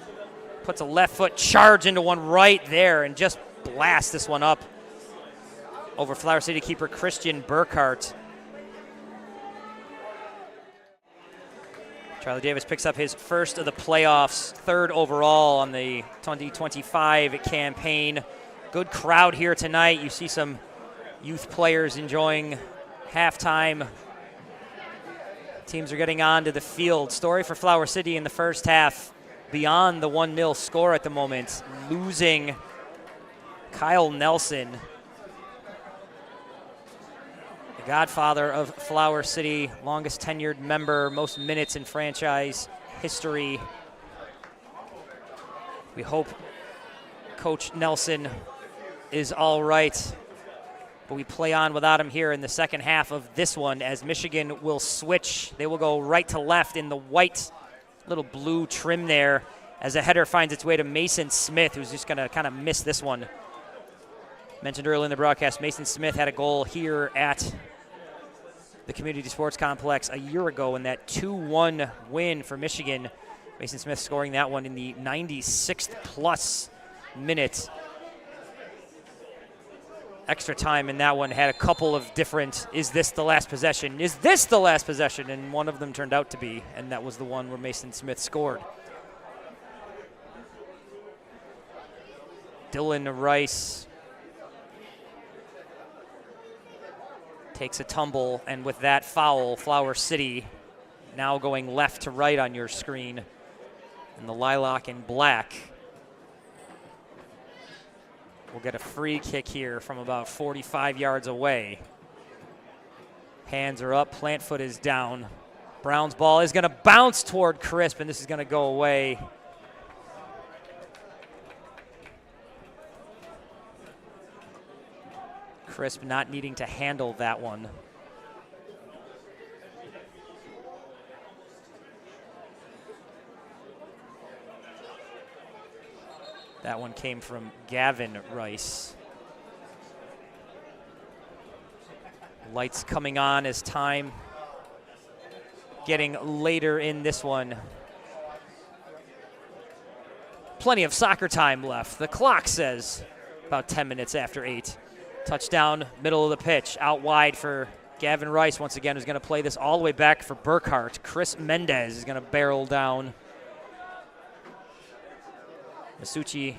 Speaker 2: puts a left foot charge into one right there and just blasts this one up over Flower City keeper Christian Burkhart. Charlie Davis picks up his first of the playoffs, third overall on the 2025 campaign. Good crowd here tonight. You see some youth players enjoying halftime. Teams are getting onto the field. Story for Flower City in the first half, beyond the 1-0 score at the moment, losing Kyle Nelson, the godfather of Flower City, longest tenured member, most minutes in franchise history. We hope Coach Nelson is all right. But we play on without him here in the second half of this one as Michigan will switch. They will go right to left in the white little blue trim there as a header finds its way to Mason Smith, who's just going to kind of miss this one. Mentioned earlier in the broadcast, Mason Smith had a goal here at the Community Sports Complex a year ago in that 2-1 win for Michigan. Mason Smith scoring that one in the 96th plus minute. Extra time in that one had a couple of different, is this the last possession? Is this the last possession? And one of them turned out to be, and that was the one where Mason Smith scored. Dylan Rice takes a tumble, and with that foul, Flower City now going left to right on your screen, and the lilac and black will get a free kick here from about 45 yards away. Hands are up, plant foot is down. Brown's ball is going to bounce toward Crisp, and this is going to go away. Crisp not needing to handle that one. That one came from Gavin Rice. Lights coming on as time getting later in this one. Plenty of soccer time left. The clock says about 10 minutes after 8. Touchdown, middle of the pitch, out wide for Gavin Rice once again, who's going to play this all the way back for Burkhart. Chris Mendez is going to barrel down. Masucci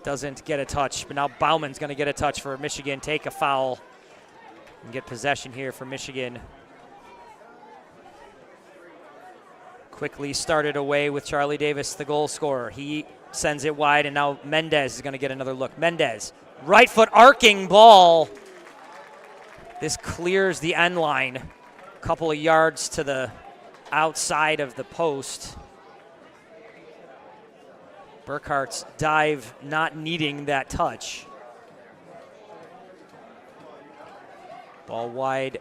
Speaker 2: doesn't get a touch, but now Bauman's going to get a touch for Michigan, take a foul, and get possession here for Michigan. Quickly started away with Charlie Davis, the goal scorer. He sends it wide, and now Mendez is going to get another look. Mendez, right foot arcing ball. This clears the end line, a couple of yards to the outside of the post. Burkhart's dive not needing that touch. Ball wide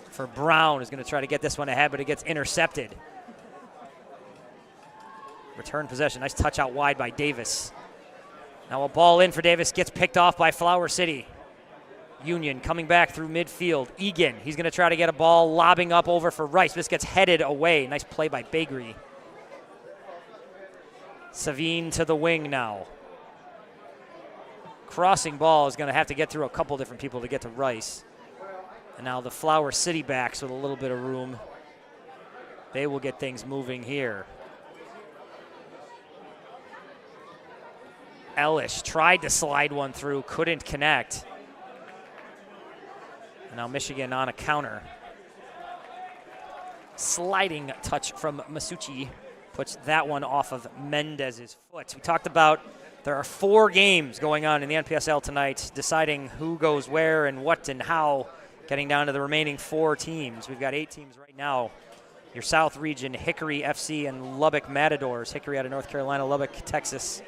Speaker 2: for Brown, who's going to try to get this one ahead, but it gets intercepted. Return possession, nice touch out wide by Davis. Now a ball in for Davis, gets picked off by Flower City. Union coming back through midfield. Egan, he's going to try to get a ball lobbing up over for Rice. This gets headed away. Nice play by Bagri. Savine to the wing now. Crossing ball is going to have to get through a couple different people to get to Rice. And now the Flower City backs with a little bit of room. They will get things moving here. Ellis tried to slide one through, couldn't connect. And now Michigan on a counter. Sliding touch from Masucci puts that one off of Mendez's foot. We talked about there are 4 games going on in the NPSL tonight, deciding who goes where and what and how, getting down to the remaining 4 teams. We've got 8 teams right now Your South region, Hickory FC and Lubbock Matadors. Hickory out of North Carolina, Lubbock, Texas.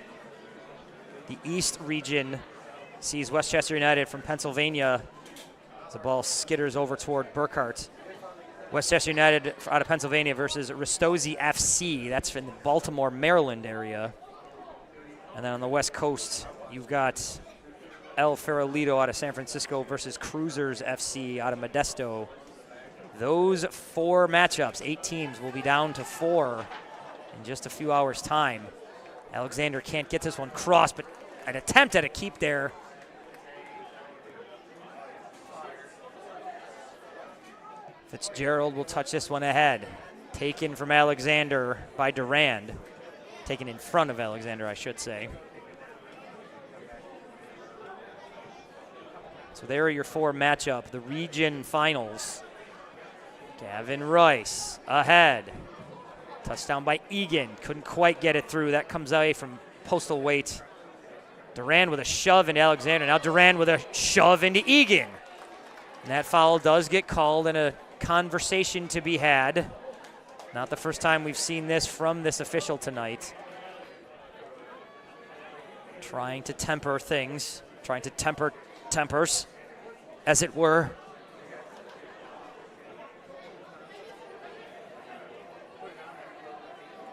Speaker 2: The East region sees Westchester United from Pennsylvania as the ball skitters over toward Burkhart. Westchester United out of Pennsylvania versus Ristosi FC. That's in the Baltimore, Maryland area. And then on the West Coast, you've got El Farolito out of San Francisco versus Cruisers FC out of Modesto. Those 4 matchups, 8 teams, will be down to 4 in just a few hours' time. Alexander can't get this one crossed, but an attempt at a keep there. Fitzgerald will touch this one ahead. Taken from Alexander by Durand. Taken in front of Alexander, I should say. So there are your 4 matchup, the region finals. Gavin Rice ahead. Touchdown by Egan. Couldn't quite get it through. That comes away from Postal Weight. Durand with a shove into Alexander. Now Durand with a shove into Egan. And that foul does get called and a conversation to be had. Not the first time we've seen this from this official tonight. Trying to temper things. Trying to temper tempers, as it were.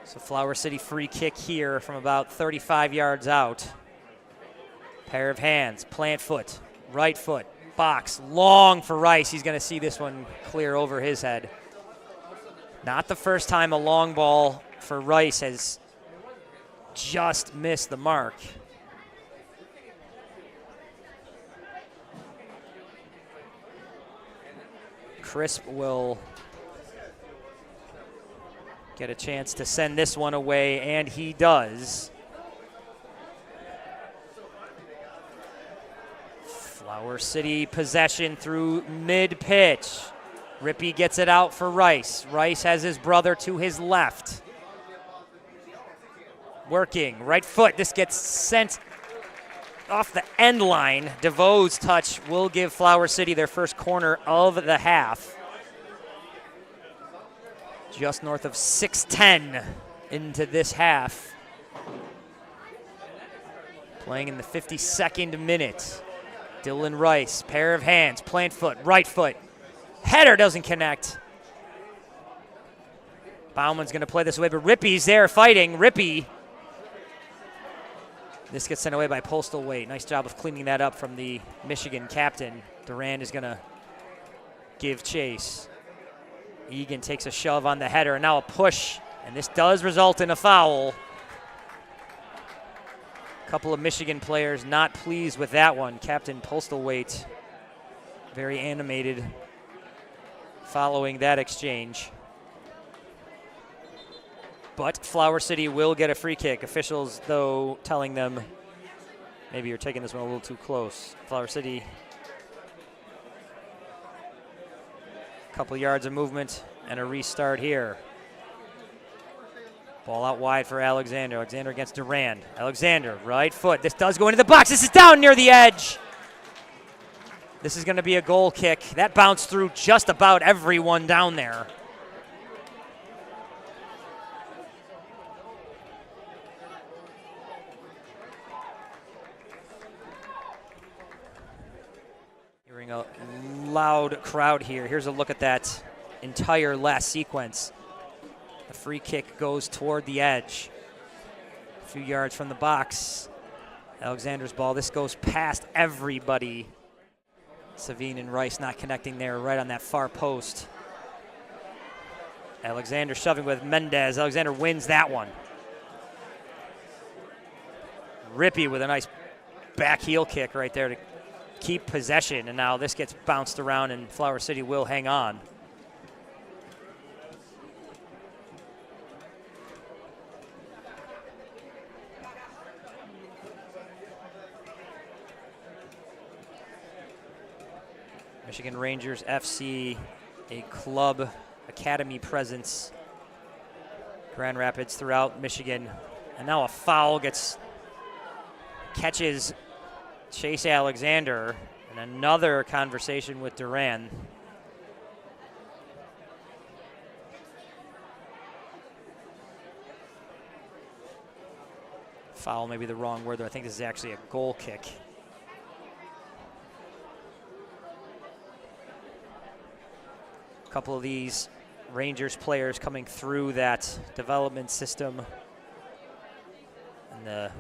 Speaker 2: So Flower City free kick here from about 35 yards out. Pair of hands, plant foot, right foot, box, long for Rice. He's going to see this one clear over his head. Not the first time a long ball for Rice has just missed the mark. Crisp will get a chance to send this one away, and he does. Flower City possession through mid-pitch. Rippey gets it out for Rice. Rice has his brother to his left. Working, right foot. This gets sent off the end line. DeVoe's touch will give Flower City their first corner of the half. Just north of 6:10 into this half. Playing in the 52nd minute. Dylan Rice, pair of hands, plant foot, right foot. Header doesn't connect. Bauman's going to play this away, but Rippey's there fighting. Rippey. This gets sent away by Postal Weight. Nice job of cleaning that up from the Michigan captain. Durand is going to give chase. Egan takes a shove on the header, and now a push, and this does result in a foul. A couple of Michigan players not pleased with that one. Captain Postal Weight very animated following that exchange. But Flower City will get a free kick. Officials, though, telling them, maybe you're taking this one a little too close. Flower City, a couple yards of movement and a restart here. Ball out wide for Alexander. Alexander against Durand. Alexander, right foot. This does go into the box. This is down near the edge. This is going to be a goal kick. That bounced through just about everyone down there. Hearing a loud crowd here. Here's a look at that entire last sequence. The free kick goes toward the edge. A few yards from the box. Alexander's ball. This goes past everybody. Savine and Rice not connecting there right on that far post. Alexander shoving with Mendez. Alexander wins that one. Rippey with a nice back heel kick right there to keep possession, and now this gets bounced around and Flower City will hang on. Michigan Rangers FC, a club academy presence. Grand Rapids throughout Michigan. And now a foul catches Chase Alexander, and another conversation with Durand. Foul may be the wrong word, though. I think this is actually a goal kick. A couple of these Rangers players coming through that development system. And the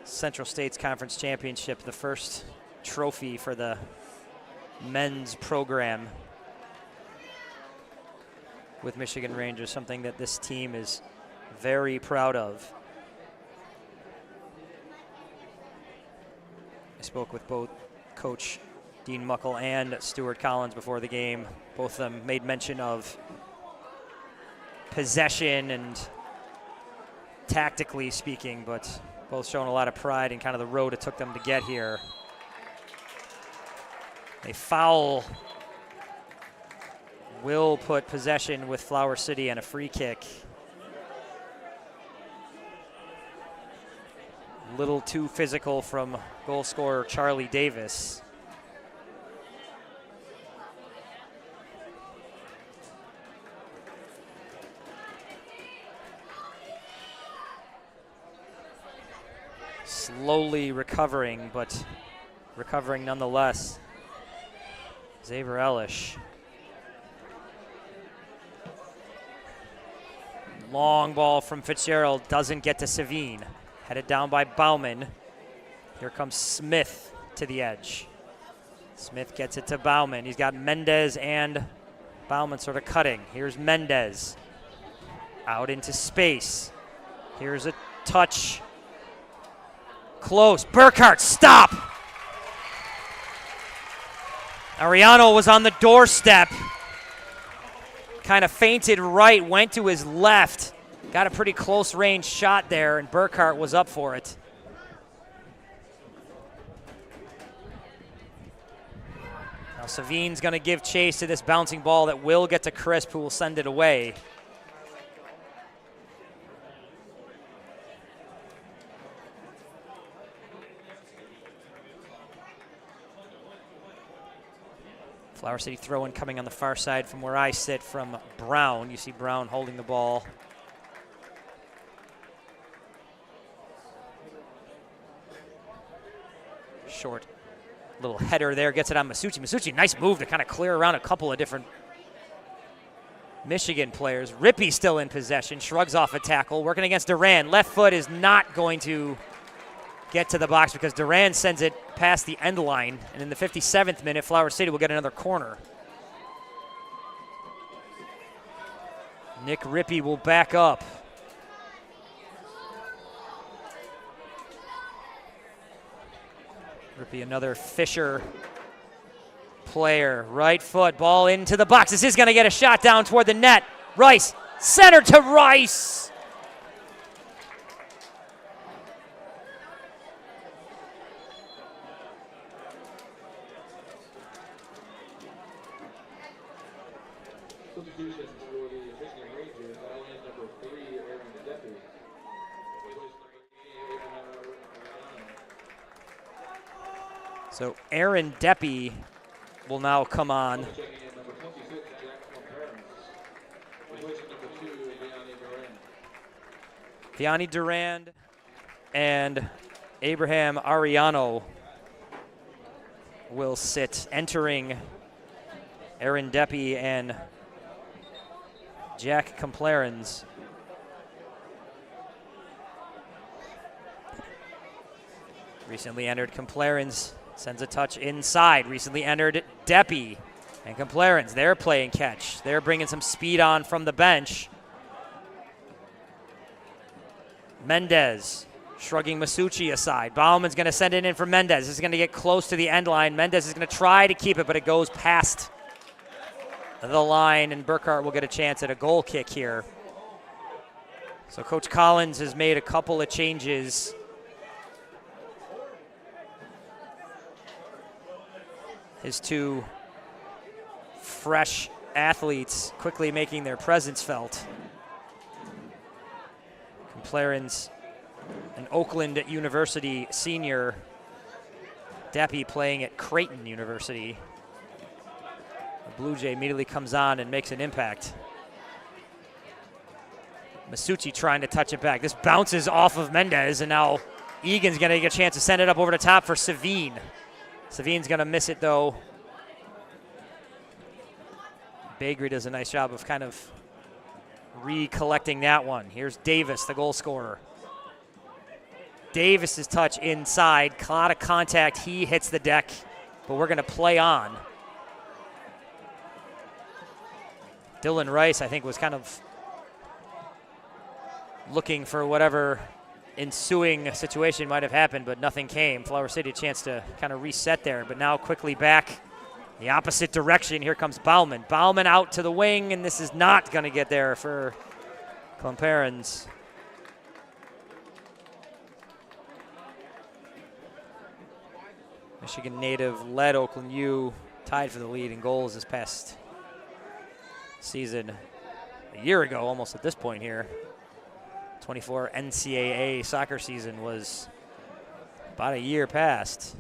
Speaker 2: Central States Conference Championship, the first trophy for the men's program with Michigan Rangers, something that this team is very proud of. I spoke with both Coach Dean Muckle and Stuart Collins before the game. Both of them made mention of possession and tactically speaking, but both showing a lot of pride in kind of the road it took them to get here. A foul will put possession with Flower City and a free kick. A little too physical from goal scorer Charlie Davis. Slowly recovering, but recovering nonetheless. Xavier Elish. Long ball from Fitzgerald, doesn't get to Savine. Headed down by Bauman. Here comes Smith to the edge. Smith gets it to Bauman. He's got Mendez and Bauman sort of cutting. Here's Mendez. Out into space. Here's a touch. Close. Burkhart, stop! Ariano was on the doorstep. Kind of feinted right, went to his left. Got a pretty close range shot there, and Burkhart was up for it. Now Savine's going to give chase to this bouncing ball that will get to Crisp, who will send it away. Flower City throw-in coming on the far side from where I sit from Brown. You see Brown holding the ball. Short little header there, gets it on Masucci. Masucci, nice move to kind of clear around a couple of different Michigan players. Rippey still in possession, shrugs off a tackle, working against Duran. Left foot is not going to get to the box because Duran sends it past the end line, and in the 57th minute, Flower City will get another corner. Nick Rippey will back up. Rippey, another Fisher player. Right foot, ball into the box. This is going to get a shot down toward the net. Rice, center to Rice.
Speaker 1: Substitutions for the Michigan Rangers, number 3, Aaron Deppy.
Speaker 2: So Aaron Deppy will now come on.
Speaker 1: Checking in number 26, Jack Replacing number 2,
Speaker 2: Vianney Durand and Abraham Ariano will sit, entering Aaron Deppy and Jack Complarens. Recently entered Complarens, sends a touch inside. Recently entered Deppy and Complarens. They're playing catch. They're bringing some speed on from the bench. Mendez shrugging Masucci aside. Bauman's going to send it in for Mendez. This is going to get close to the end line. Mendez is going to try to keep it, but it goes past the line, and Burkhart will get a chance at a goal kick here. So Coach Collins has made a couple of changes. His two fresh athletes quickly making their presence felt. Complarens, an Oakland University senior. Deppy playing at Creighton University. The Blue Jay immediately comes on and makes an impact. Masucci trying to touch it back. This bounces off of Mendez, and now Egan's going to get a chance to send it up over the top for Savine. Savine's going to miss it, though. Bagri does a nice job of kind of recollecting that one. Here's Davis, the goal scorer. Davis's touch inside, a lot of contact. He hits the deck, but we're going to play on. Dylan Rice, I think, was kind of looking for whatever ensuing situation might have happened, but nothing came. Flower City a chance to kind of reset there, but now quickly back the opposite direction. Here comes Bauman. Bauman out to the wing, and this is not going to get there for Clomperens. Michigan native led Oakland U, tied for the lead in goals this past season. A year ago, almost at this point here. 24 NCAA soccer season was about a year past.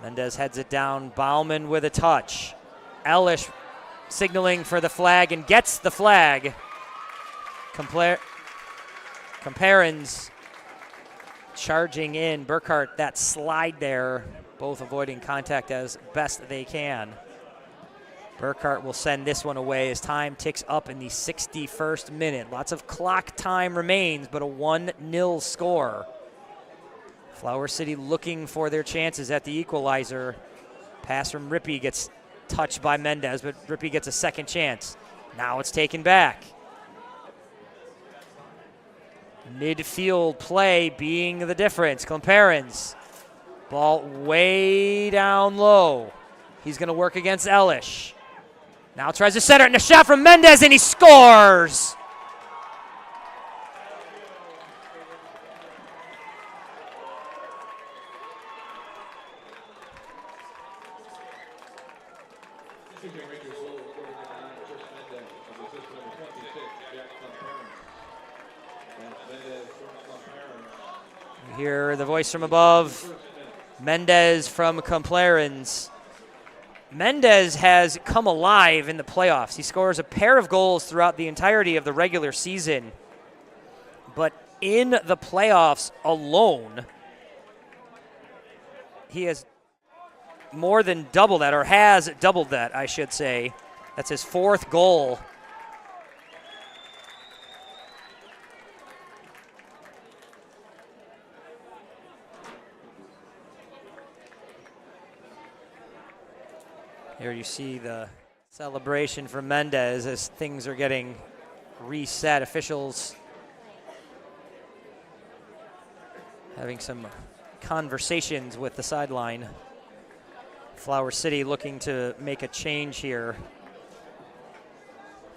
Speaker 2: Mendez heads it down. Bauman with a touch. Elish signaling for the flag and gets the flag. Clomperens charging in. Burkhart, that slide there, both avoiding contact as best they can. Burkhart will send this one away as time ticks up in the 61st minute. Lots of clock time remains, but a 1-0 score. Flower City looking for their chances at the equalizer. Pass from Rippey gets touched by Mendez, but Rippey gets a second chance. Now it's taken back. Midfield play being the difference. Clomperens, ball way down low. He's going to work against Elish. Now tries to center it, and a shot from Mendez, and he scores! You hear the voice from above. Mendez from Clomperens. Mendez has come alive in the playoffs. He scores a pair of goals throughout the entirety of the regular season. But in the playoffs alone, he has more than doubled that, or has doubled that, I should say. That's his 4th goal. Here you see the celebration from Mendez as things are getting reset. Officials having some conversations with the sideline. Flower City looking to make a change here.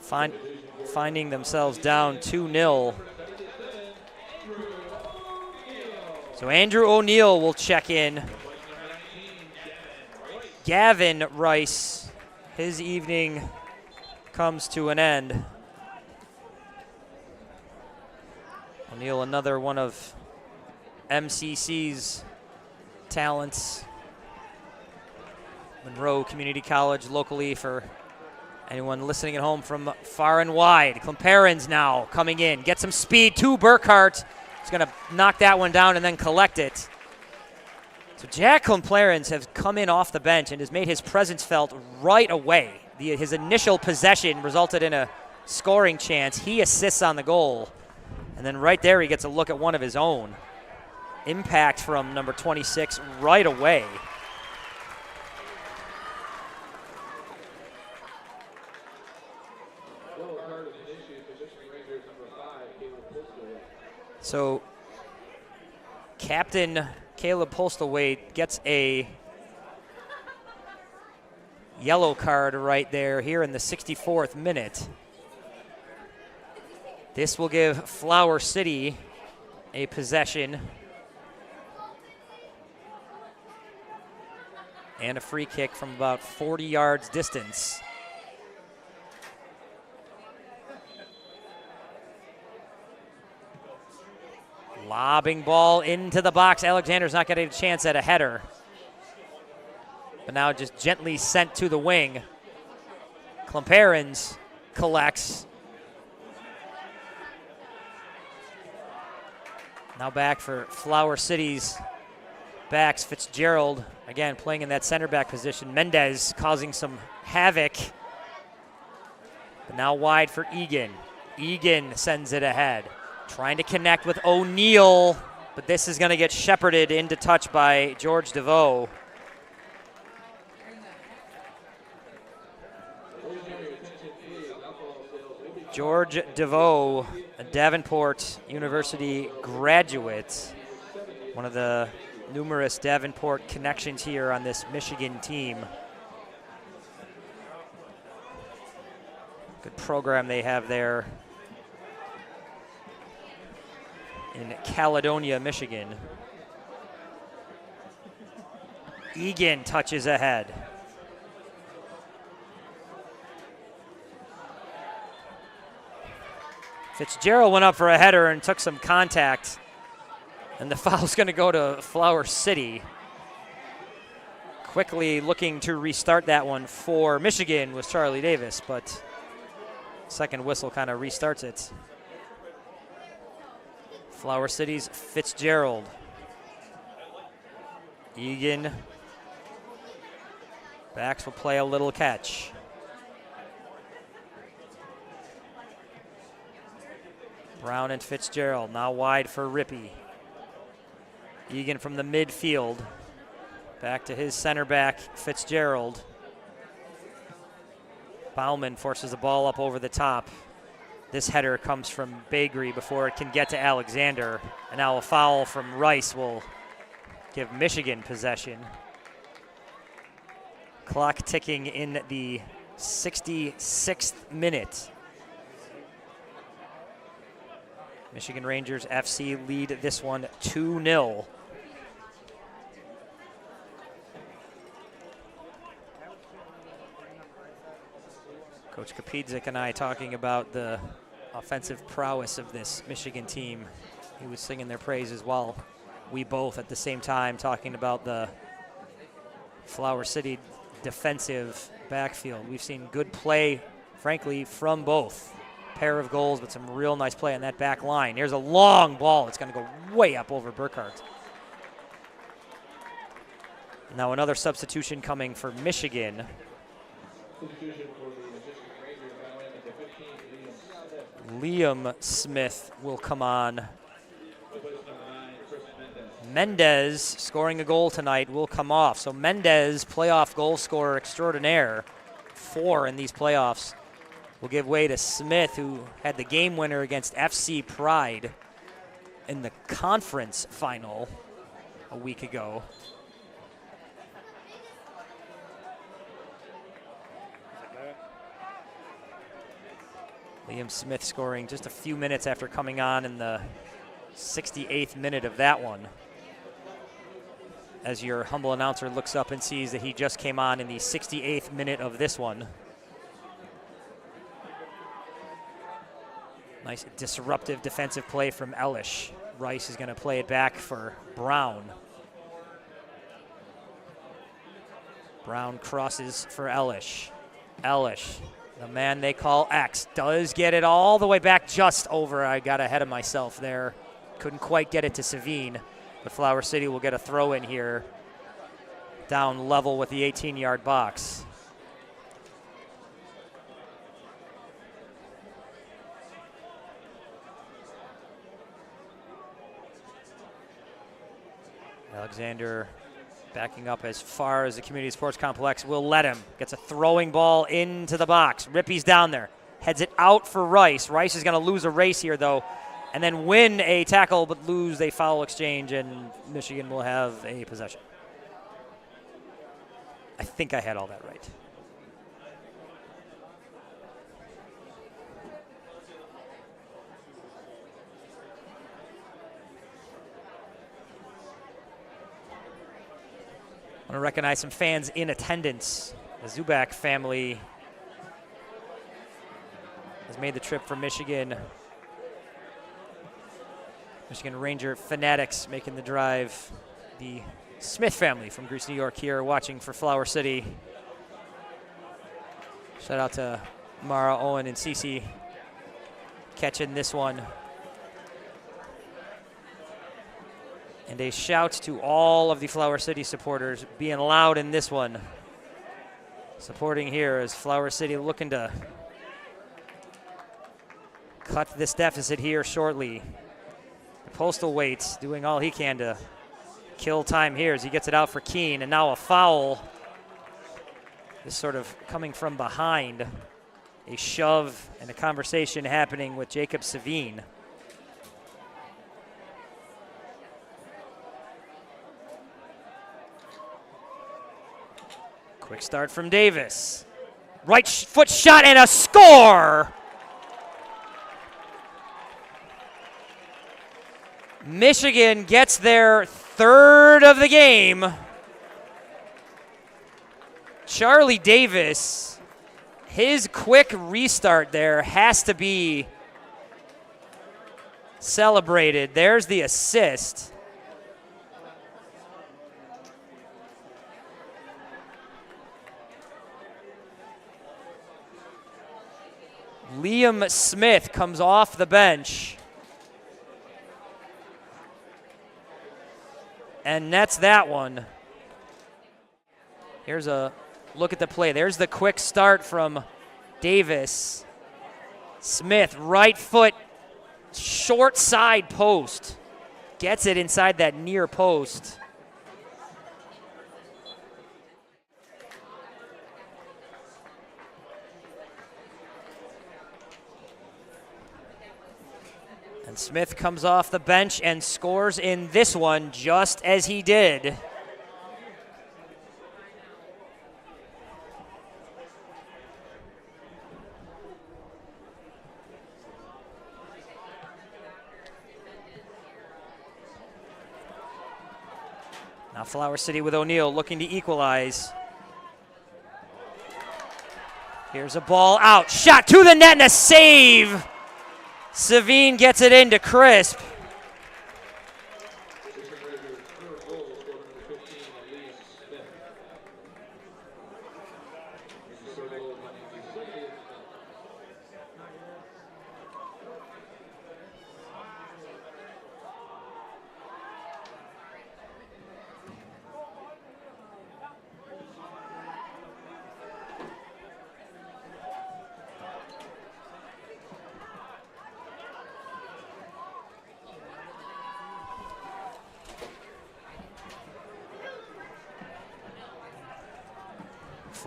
Speaker 2: Finding themselves down 2-0. So Andrew O'Neill will check in. Gavin Rice, his evening comes to an end. O'Neill, another one of MCC's talents. Monroe Community College locally for anyone listening at home from far and wide. Clomperens now coming in, get some speed to Burkhart. He's going to knock that one down and then collect it. So Jack Clomperens has come in off the bench and has made his presence felt right away. His initial possession resulted in a scoring chance. He assists on the goal. And then right there he gets a look at one of his own. Impact from number 26 right away. So Captain Caleb Postlethwaite gets a yellow card right there here in the 64th minute. This will give Flower City a possession and a free kick from about 40 yards distance. Lobbing ball into the box. Alexander's not getting a chance at a header. But now just gently sent to the wing. Clomperens collects. Now back for Flower City's backs. Fitzgerald, again, playing in that center back position. Mendez causing some havoc. But now wide for Egan. Egan sends it ahead. Trying to connect with O'Neal, but this is going to get shepherded into touch by George DeVoe. George DeVoe, a Davenport University graduate, one of the numerous Davenport connections here on this Michigan team. Good program they have there in Caledonia, Michigan. Egan touches ahead. Fitzgerald went up for a header and took some contact, and the foul's going to go to Flower City. Quickly looking to restart that one for Michigan was Charlie Davis, but second whistle kind of restarts it. Flower City's Fitzgerald. Egan. Backs will play a little catch. Brown and Fitzgerald now wide for Rippey. Egan from the midfield. Back to his center back, Fitzgerald. Bauman forces the ball up over the top. This header comes from Bagri before it can get to Alexander. And now a foul from Rice will give Michigan possession. Clock ticking in the 66th minute. Michigan Rangers FC lead this one 2-0. Coach Kapidzik and I talking about the offensive prowess of this Michigan team. He was singing their praise as well. We both at the same time talking about the Flower City defensive backfield. We've seen good play, frankly, from both. Pair of goals, but some real nice play on that back line. Here's a long ball. It's going to go way up over Burkhart. Now another substitution coming for Michigan. Liam Smith will come on. Mendez, scoring a goal tonight, will come off. So Mendez, playoff goal scorer extraordinaire, 4 in these playoffs, will give way to Smith, who had the game winner against FC Pride in the conference final a week ago. Liam Smith scoring just a few minutes after coming on in the 68th minute of that one. As your humble announcer looks up and sees that he just came on in the 68th minute of this one. Nice disruptive defensive play from Elish. Rice is going to play it back for Brown. Brown crosses for Elish. Elish, the man they call X, does get it all the way back just over. I got ahead of myself there. Couldn't quite get it to Savine, but Flower City will get a throw in here down level with the 18-yard box. Alexander backing up as far as the Community Sports Complex will let him. Gets a throwing ball into the box. Rippey's down there. Heads it out for Rice. Rice is going to lose a race here, though, and then win a tackle but lose a foul exchange, and Michigan will have a possession. I think I had all that right. I want to recognize some fans in attendance. The Zubak family has made the trip from Michigan. Michigan Ranger fanatics making the drive. The Smith family from Greece, New York here watching for Flower City. Shout out to Mara, Owen, and Cece catching this one. And a shout to all of the Flower City supporters being loud in this one. Supporting here as Flower City looking to cut this deficit here shortly. The Postal waits, doing all he can to kill time here as he gets it out for Keene. And now a foul. This sort of coming from behind. A shove and a conversation happening with Jacob Savine. Quick start from Davis. Right foot shot and a score! Michigan gets their third of the game. Charlie Davis, his quick restart there has to be celebrated. There's the assist. Liam Smith comes off the bench and nets that one. Here's a look at the play. There's the quick start from Davis. Smith, right foot, short side post. Gets it inside that near post. And Smith comes off the bench and scores in this one just as he did. Now Flower City with O'Neal looking to equalize. Here's a ball out. Shot to the net and a save. Savine gets it into Crisp.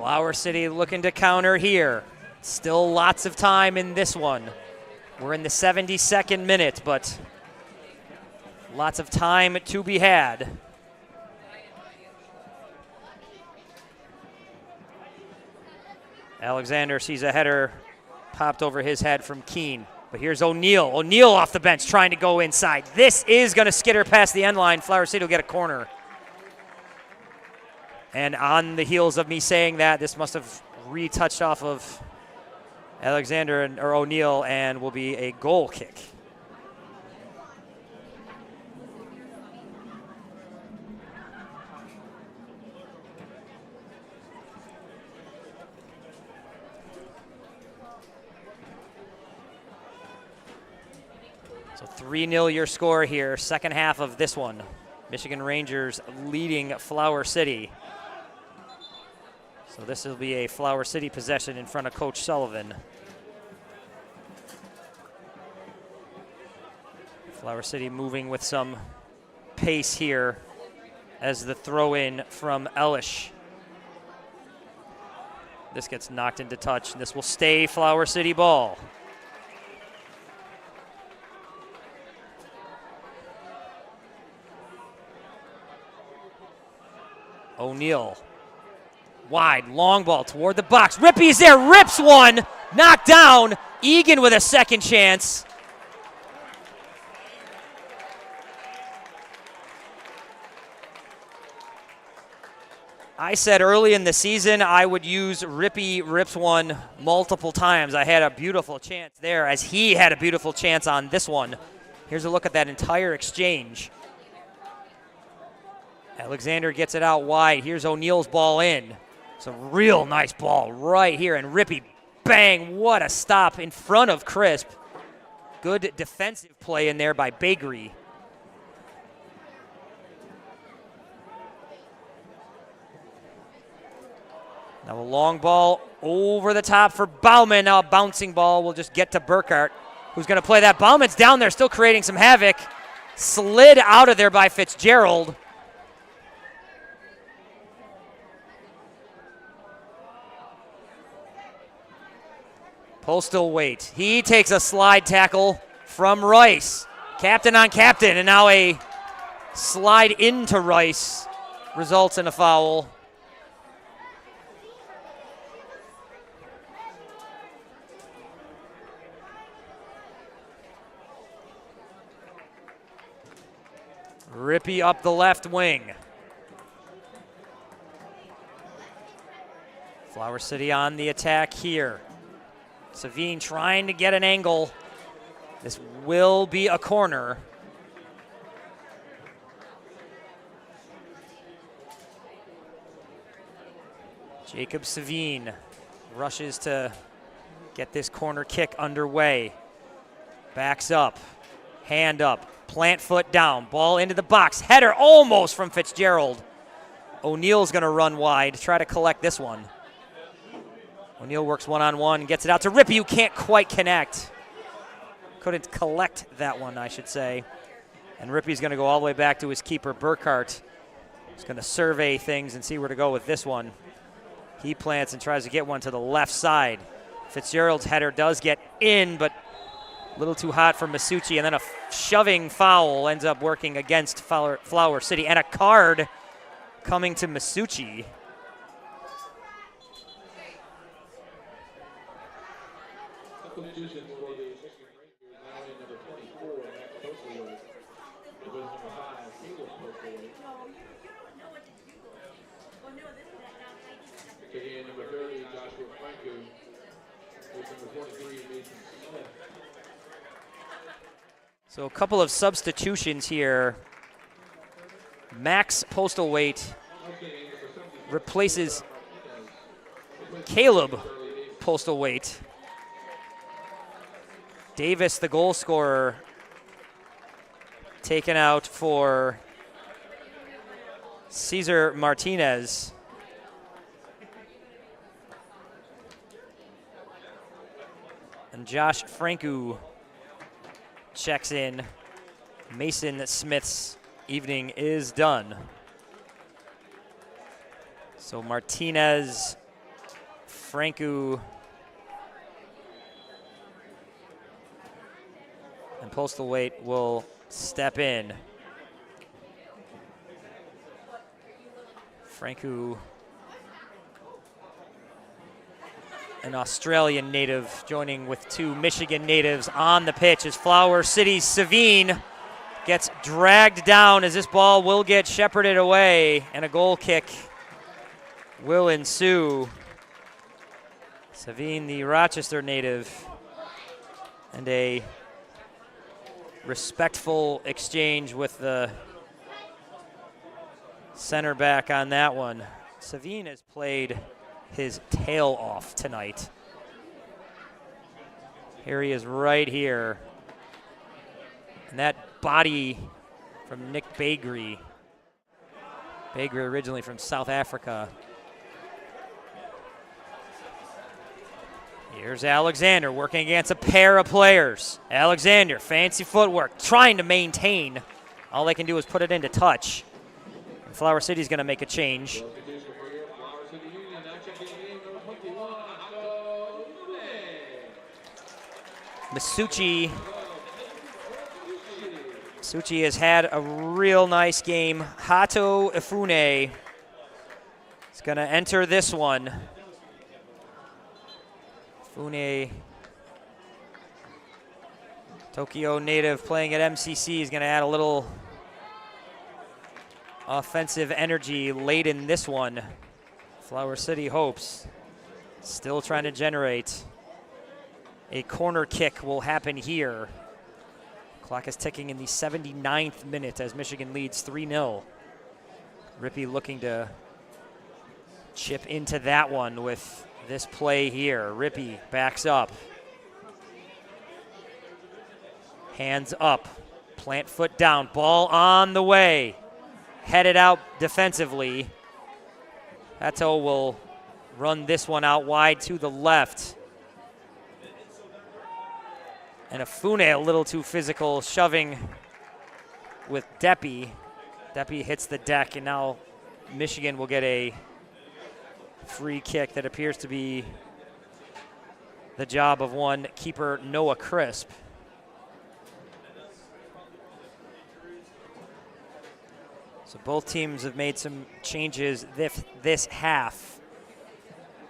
Speaker 2: Flower City looking to counter here. Still lots of time in this one. We're in the 72nd minute, but lots of time to be had. Alexander sees a header popped over his head from Keene. But here's O'Neal. O'Neal off the bench trying to go inside. This is going to skitter past the end line. Flower City will get a corner. And on the heels of me saying that, this must have retouched off of Alexander or O'Neal and will be a goal kick. So 3-0 your score here, second half of this one. Michigan Rangers leading Flower City. So this will be a Flower City possession in front of Coach Sullivan. Flower City moving with some pace here as the throw in from Elish. This gets knocked into touch, and this will stay Flower City ball. O'Neal. Wide, long ball toward the box. Rippey's there, rips one, knocked down. Egan with a second chance. I said early in the season I would use Rippey rips one multiple times. I had a beautiful chance there as he had a beautiful chance on this one. Here's a look at that entire exchange. Alexander gets it out wide. Here's O'Neal's ball in. It's a real nice ball right here, and Rippey, bang, what a stop in front of Crisp. Good defensive play in there by Bagri. Now a long ball over the top for Bauman. Now a bouncing ball will just get to Burkhart, who's going to play that. Bauman's down there, still creating some havoc. Slid out of there by Fitzgerald. Postal Wait. He takes a slide tackle from Rice. Captain on captain, and now a slide into Rice results in a foul. Rippey up the left wing. Flower City on the attack here. Savine trying to get an angle. This will be a corner. Jacob Savine rushes to get this corner kick underway. Backs up, hand up, plant foot down, ball into the box. Header almost from Fitzgerald. O'Neill's going to run wide, try to collect this one. O'Neill works one-on-one, gets it out to Rippey, who can't quite connect. Couldn't collect that one, I should say. And Rippey's going to go all the way back to his keeper, Burkhart. He's going to survey things and see where to go with this one. He plants and tries to get one to the left side. Fitzgerald's header does get in, but a little too hot for Masucci, and then a shoving foul ends up working against Flower City, and a card coming to Masucci.
Speaker 1: Substitutions for the Michigan Rangers, now in number 24, Max Postlewood. It was number 5, Caleb Postlewood. Taking in number 30, Joshua Franco. With number 23, Mason Smith.
Speaker 2: So a couple of substitutions here. Max Postlewaite replaces Caleb Postlewaite. Davis, the goal scorer, taken out for Cesar Martinez. And Josh Franco checks in. Mason Smith's evening is done. So Martinez, Franco, and Postlewaite will step in. Franco, an Australian native, joining with two Michigan natives on the pitch as Flower City's Savine gets dragged down as this ball will get shepherded away, and a goal kick will ensue. Savine, the Rochester native, and a respectful exchange with the center back on that one. Savine has played his tail off tonight. Here he is right here. And that body from Nick Bagri. Bagri originally from South Africa. Here's Alexander working against a pair of players. Alexander, fancy footwork, trying to maintain. All they can do is put it into touch. And Flower City's going to make a change. Masucci has had a real nice game. Hato Ifune is going to enter this one. Ifune, Tokyo native playing at MCC, is going to add a little offensive energy late in this one. Flower City hopes, still trying to generate. A corner kick will happen here. Clock is ticking in the 79th minute as Michigan leads 3-0. Rippey looking to chip into that one with this play here. Rippey backs up. Hands up. Plant foot down. Ball on the way. Headed out defensively. Hato will run this one out wide to the left. And Afune a little too physical, shoving with Deppy. Deppy hits the deck, and now Michigan will get a free kick that appears to be the job of one keeper, Noah Crisp. So both teams have made some changes this half.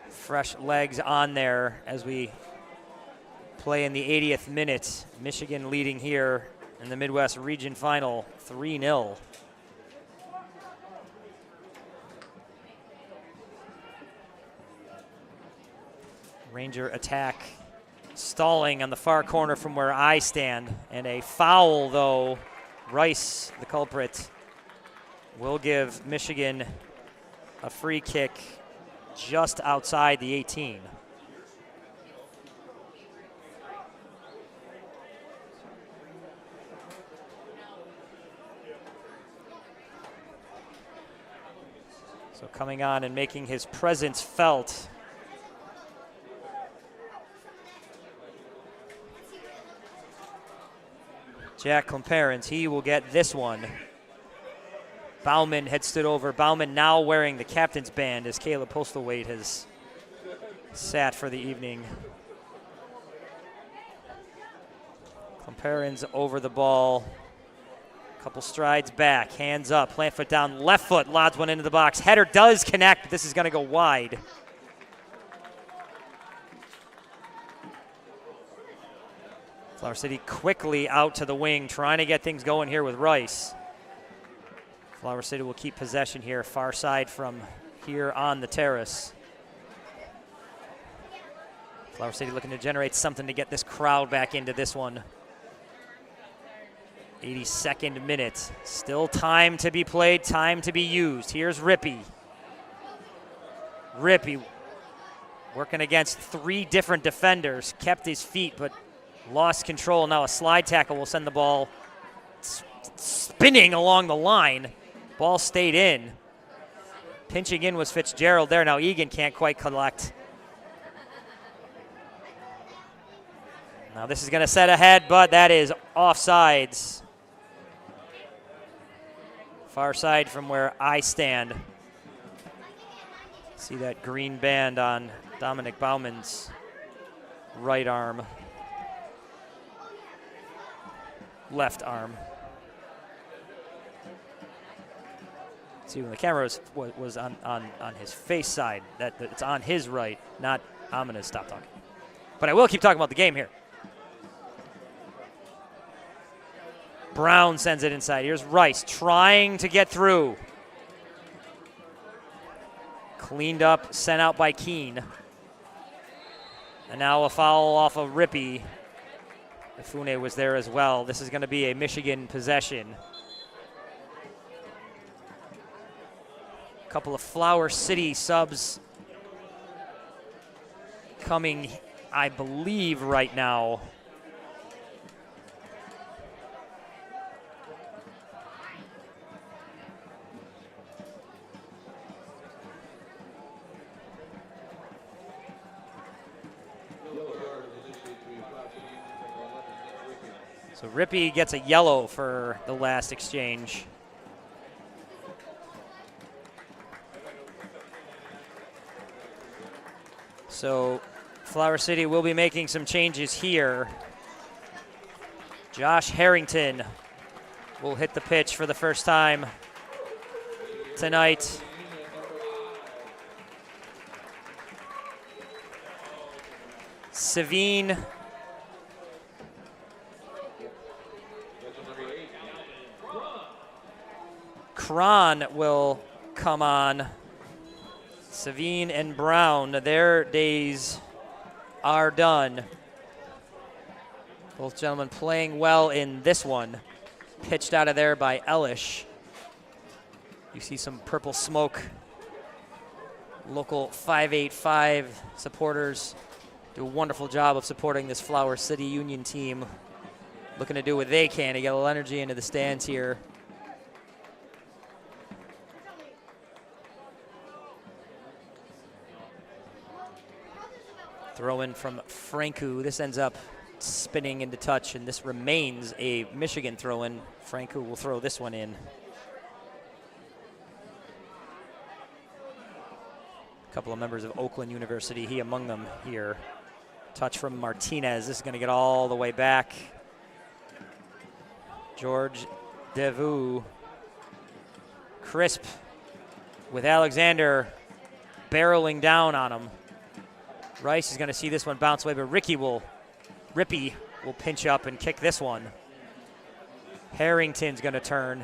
Speaker 2: Fresh legs on there as we play in the 80th minute. Michigan leading here in the Midwest Region Final 3-0. Ranger attack stalling on the far corner from where I stand. And a foul, though. Rice, the culprit, will give Michigan a free kick just outside the 18. So coming on and making his presence felt. Jack Klemperens, he will get this one. Bauman had stood over. Bauman now wearing the captain's band as Caleb Postlethwaite has sat for the evening. Klemperens over the ball. Couple strides back, hands up, plant foot down, left foot, lods one into the box. Header does connect, but this is gonna go wide. Flower City quickly out to the wing, trying to get things going here with Rice. Flower City will keep possession here, far side from here on the terrace. Flower City looking to generate something to get this crowd back into this one. 82nd minute. Still time to be played, time to be used. Here's Rippey. Rippey working against three different defenders, kept his feet but lost control. Now a slide tackle will send the ball spinning along the line. Ball stayed in. Pinching in was Fitzgerald there. Now Egan can't quite collect. Now this is going to set ahead, but that is offsides. Far side from where I stand. See that green band on Dominic Bauman's right arm. Left arm. See, when the camera was on his face side, that it's on his right, not I'm going to stop talking. But I will keep talking about the game here. Brown sends it inside. Here's Rice trying to get through. Cleaned up, sent out by Keene. And now a foul off of Rippey. Afune was there as well. This is going to be a Michigan possession. A couple of Flower City subs coming, I believe, right now. So Rippey gets a yellow for the last exchange. So Flower City will be making some changes here. Josh Harrington will hit the pitch for the first time tonight. Savine Cron will come on. Savine and Brown, their days are done. Both gentlemen playing well in this one. Pitched out of there by Elish. You see some purple smoke. Local 585 supporters do a wonderful job of supporting this Flower City Union team. Looking to do what they can to get a little energy into the stands here. Throw in from Franku. This ends up spinning into touch, and this remains a Michigan throw in. Franku will throw this one in. A couple of members of Oakland University, he among them here. Touch from Martinez. This is going to get all the way back. George Devu. Crisp with Alexander barreling down on him. Rice is going to see this one bounce away, but Rippy will pinch up and kick this one. Harrington's going to turn.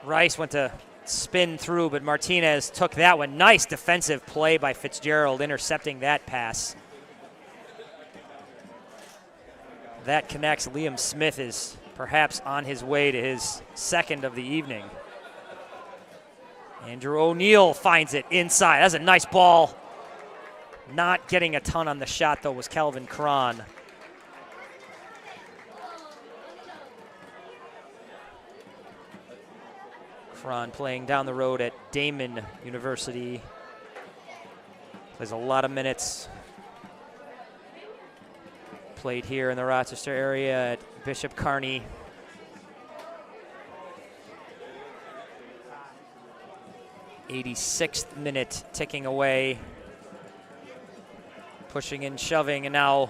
Speaker 2: Rice went to spin through, but Martinez took that one. Nice defensive play by Fitzgerald, intercepting that pass. That connects. Liam Smith is perhaps on his way to his second of the evening. Andrew O'Neal finds it inside. That's a nice ball. Not getting a ton on the shot, though, was Calvin Cron. Cron playing down the road at Damon University. Plays a lot of minutes. Played here in the Rochester area at Bishop Kearney. '86th minute ticking away. Pushing and shoving, and now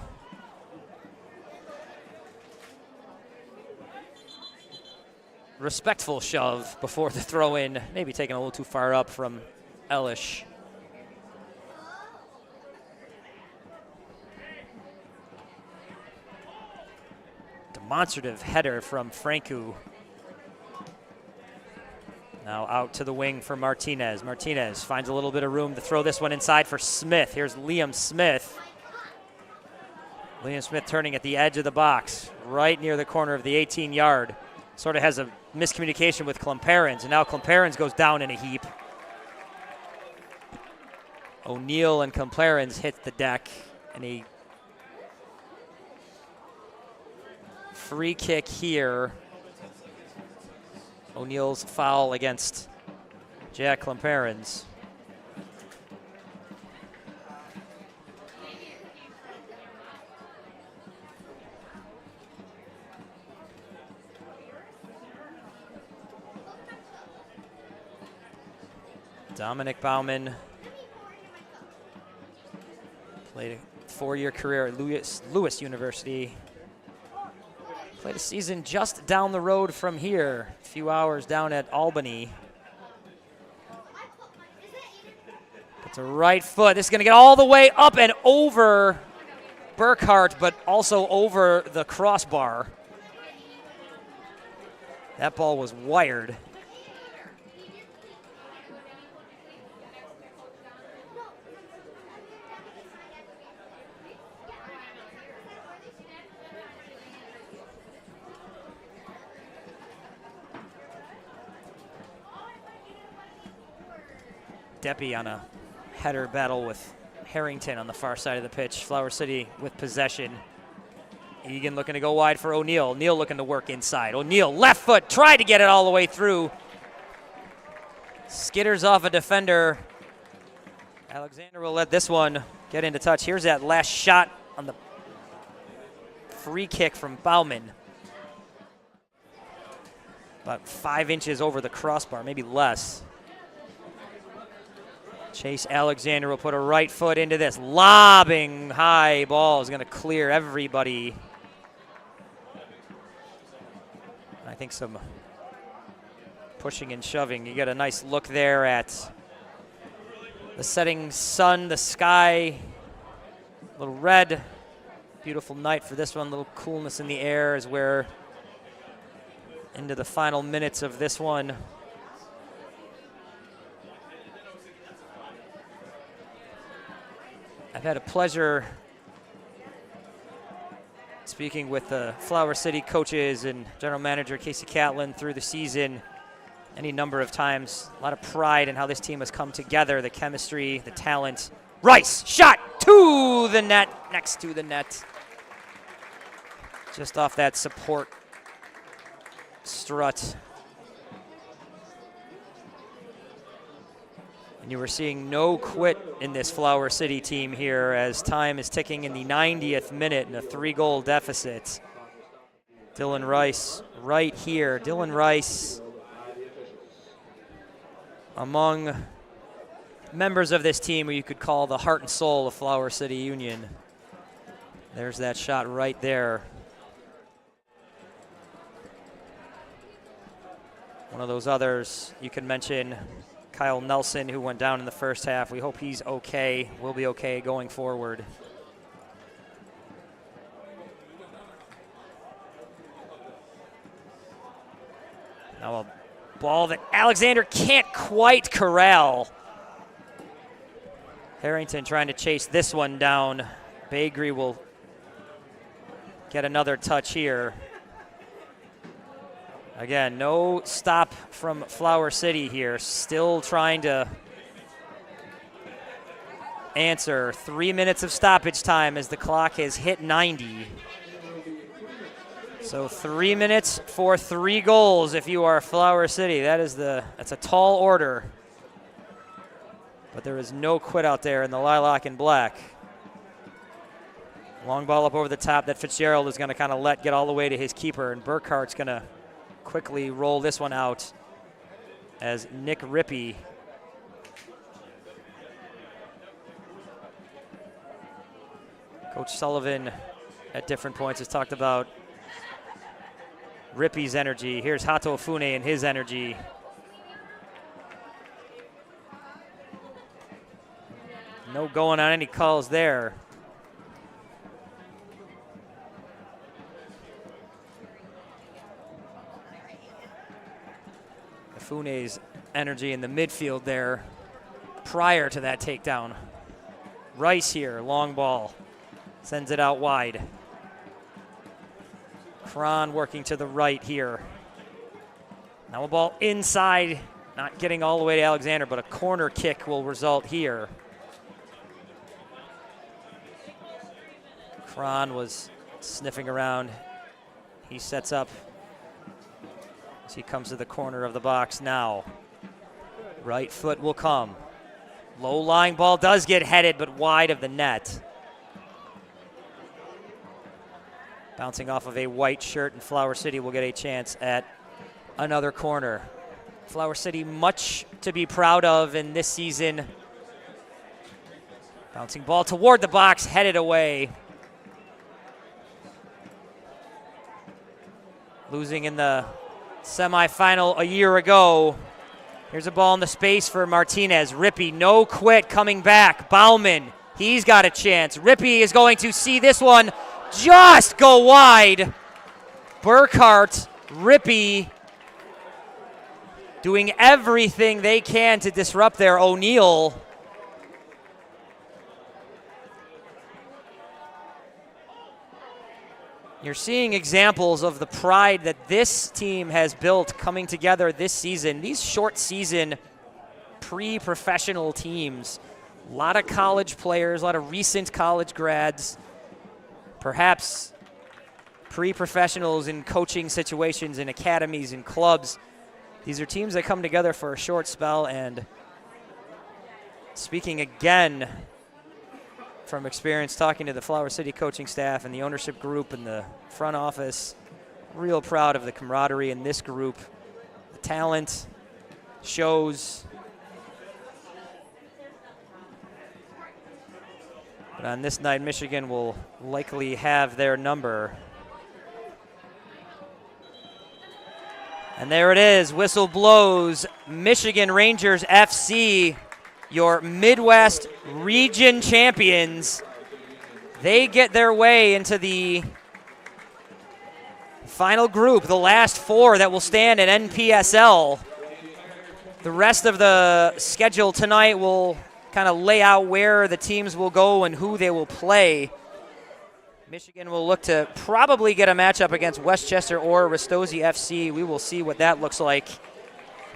Speaker 2: respectful shove before the throw in. Maybe taken a little too far up from Elish. Demonstrative header from Franku. Now out to the wing for Martinez. Martinez finds a little bit of room to throw this one inside for Smith. Here's Liam Smith. Liam Smith turning at the edge of the box, right near the corner of the 18-yard. Sort of has a miscommunication with Klemperens, and now Klemperens goes down in a heap. O'Neal and Klemperens hit the deck, and a free kick here. O'Neal's foul against Jack Klemperens. Dominic Bauman played a 4-year career at Lewis University. Played a season just down the road from here, a few hours down at Albany. Puts a right foot. This is going to get all the way up and over Burkhart, but also over the crossbar. That ball was wired. Deppie on a header battle with Harrington on the far side of the pitch. Flower City with possession. Egan looking to go wide for O'Neal. O'Neal looking to work inside. O'Neal left foot, tried to get it all the way through. Skitters off a defender. Alexander will let this one get into touch. Here's that last shot on the free kick from Bauman. About 5 inches over the crossbar, maybe less. Chase Alexander will put a right foot into this. Lobbing high ball is going to clear everybody. I think some pushing and shoving. You get a nice look there at the setting sun, the sky, a little red. Beautiful night for this one. A little coolness in the air as we're into the final minutes of this one. I've had a pleasure speaking with the Flower City coaches and general manager Casey Catlin through the season any number of times. A lot of pride in how this team has come together, the chemistry, the talent. Rice, shot to the net, next to the net. Just off that support strut. And you were seeing no quit in this Flower City team here as time is ticking in the 90th minute in a 3-goal deficit. Dylan Rice right here. Dylan Rice among members of this team who you could call the heart and soul of Flower City Union. There's that shot right there. One of those others you can mention, Kyle Nelson, who went down in the first half. We hope he's okay, will be okay going forward. Now a ball that Alexander can't quite corral. Harrington trying to chase this one down. Bagri will get another touch here. Again, no stop from Flower City here. Still trying to answer. 3 minutes of stoppage time as the clock has hit 90. So 3 minutes for 3 goals if you are Flower City. That's a tall order. But there is no quit out there in the lilac and black. Long ball up over the top that Fitzgerald is going to kind of let get all the way to his keeper, and Burkhart's going to quickly roll this one out as Nick Rippey Coach Sullivan at different points has talked about Rippey's energy. Here's Hato Ofune and his energy. No going on any calls there. Fune's energy in the midfield there prior to that takedown. Rice here, long ball, sends it out wide. Cron working to the right here. Now a ball inside, not getting all the way to Alexander, but a corner kick will result here. Cron was sniffing around. He sets up. He comes to the corner of the box now. Right foot will come. Low lying ball does get headed, but wide of the net. Bouncing off of a white shirt, and Flower City will get a chance at another corner. Flower City much to be proud of in this season. Bouncing ball toward the box, headed away. Losing in the semifinal a year ago. Here's a ball in the space for Martinez. Rippey, no quit, coming back. Bauman, he's got a chance. Rippey is going to see this one just go wide. Burkhart, Rippey doing everything they can to disrupt there. O'Neal. You're seeing examples of the pride that this team has built coming together this season. These short season pre-professional teams, a lot of college players, a lot of recent college grads, perhaps pre-professionals in coaching situations in academies and clubs. These are teams that come together for a short spell, and speaking again from experience talking to the Flower City coaching staff and the ownership group and the front office, real proud of the camaraderie in this group. The talent shows. But on this night, Michigan will likely have their number. And there it is, whistle blows. Michigan Rangers FC, your Midwest region champions. They get their way into the final group, the last 4 that will stand at NPSL. The rest of the schedule tonight will kind of lay out where the teams will go and who they will play. Michigan will look to probably get a matchup against Westchester or Rastosi FC. We will see what that looks like.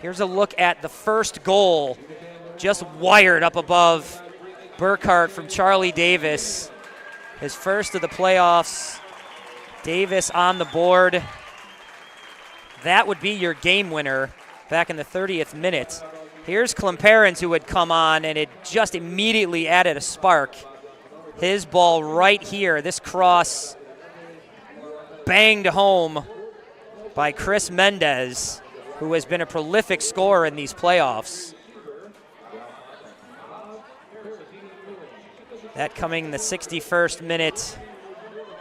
Speaker 2: Here's a look at the first goal, just wired up above Burkhart from Charlie Davis. His first of the playoffs. Davis on the board. That would be your game winner back in the 30th minute. Here's Klemperens, who had come on, and it just immediately added a spark. His ball right here, this cross banged home by Chris Mendez, who has been a prolific scorer in these playoffs. That coming in the 61st minute.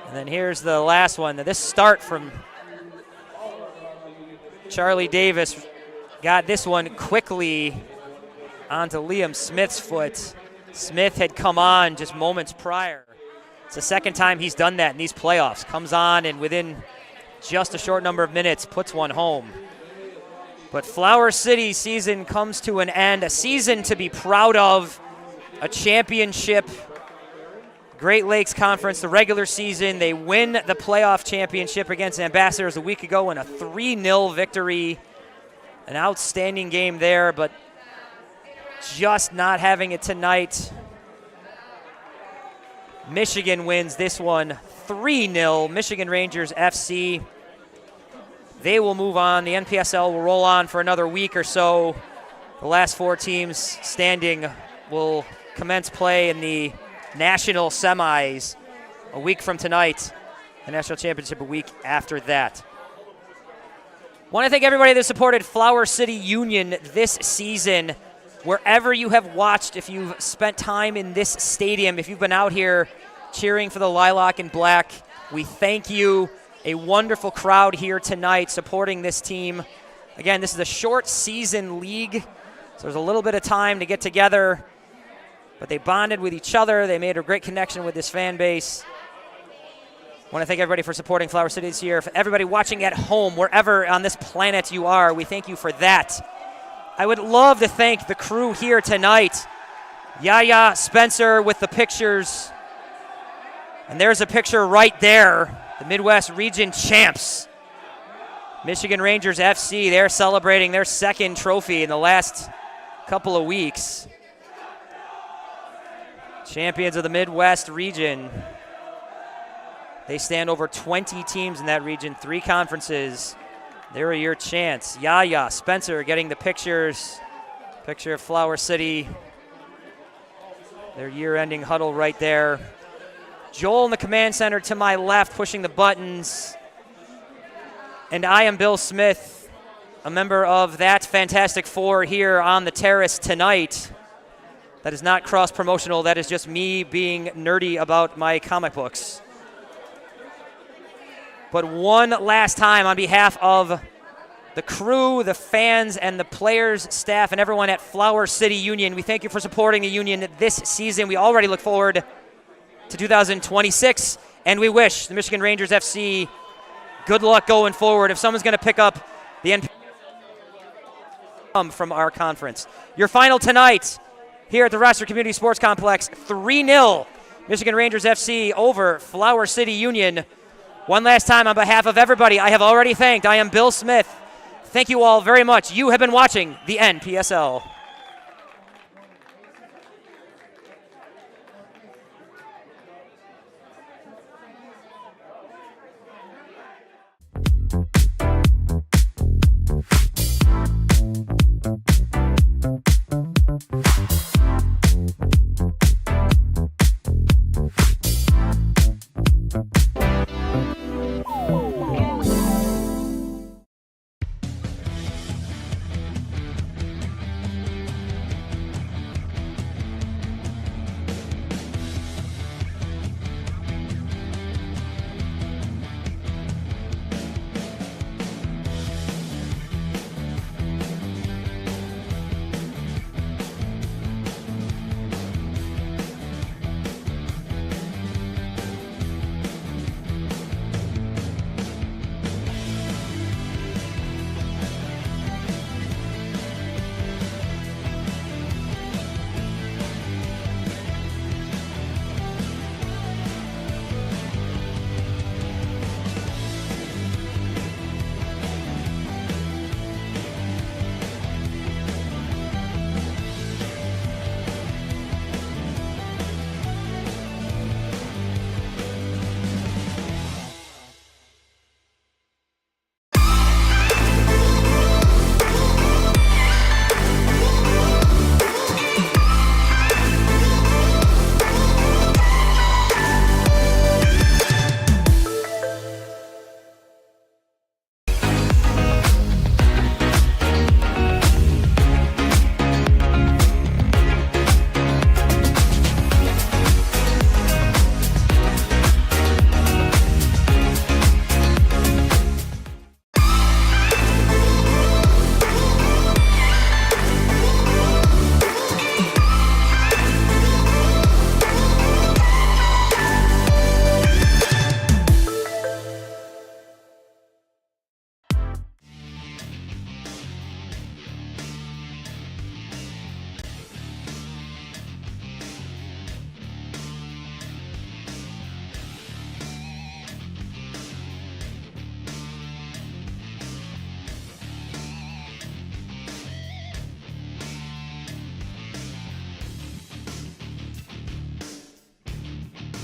Speaker 2: And then here's the last one. This start from Charlie Davis got this one quickly onto Liam Smith's foot. Smith had come on just moments prior. It's the second time he's done that in these playoffs. Comes on and within just a short number of minutes puts one home. But Flower City's season comes to an end. A season to be proud of. A championship. Great Lakes Conference, the regular season. They win the playoff championship against Ambassadors a week ago in a 3-0 victory. An outstanding game there, but just not having it tonight. Michigan wins this one 3-0. Michigan Rangers FC. They will move on. The NPSL will roll on for another week or so. The last 4 teams standing will commence play in the national semis a week from tonight. The national championship a week after that. Want to thank everybody that supported Flower City Union this season. Wherever you have watched, if you've spent time in this stadium, if you've been out here cheering for the Lilac and Black, we thank you. A wonderful crowd here tonight supporting this team. Again, this is a short season league, so there's a little bit of time to get together, but they bonded with each other. They made a great connection with this fan base. Want to thank everybody for supporting Flower City this year. For everybody watching at home, wherever on this planet you are, we thank you for that. I would love to thank the crew here tonight. Yaya Spencer with the pictures. And there's a picture right there. The Midwest Region champs. Michigan Rangers FC, they're celebrating their second trophy in the last couple of weeks. Champions of the Midwest Region. They stand over 20 teams in that region, 3 conferences. They're your chance. Yaya Spencer getting the pictures. Picture of Flower City. Their year-ending huddle right there. Joel in the command center to my left, pushing the buttons. And I am Bill Smith, a member of that Fantastic Four here on the terrace tonight. That is not cross-promotional. That is just me being nerdy about my comic books. But one last time on behalf of the crew, the fans, and the players, staff, and everyone at Flower City Union, we thank you for supporting the Union this season. We already look forward to 2026, and we wish the Michigan Rangers FC good luck going forward. If someone's going to pick up the NPSL from our conference. Your final tonight here at the Rochester Community Sports Complex, 3-0 Michigan Rangers FC over Flower City Union. One last time on behalf of everybody I have already thanked, I am Bill Smith. Thank you all very much. You have been watching the NPSL.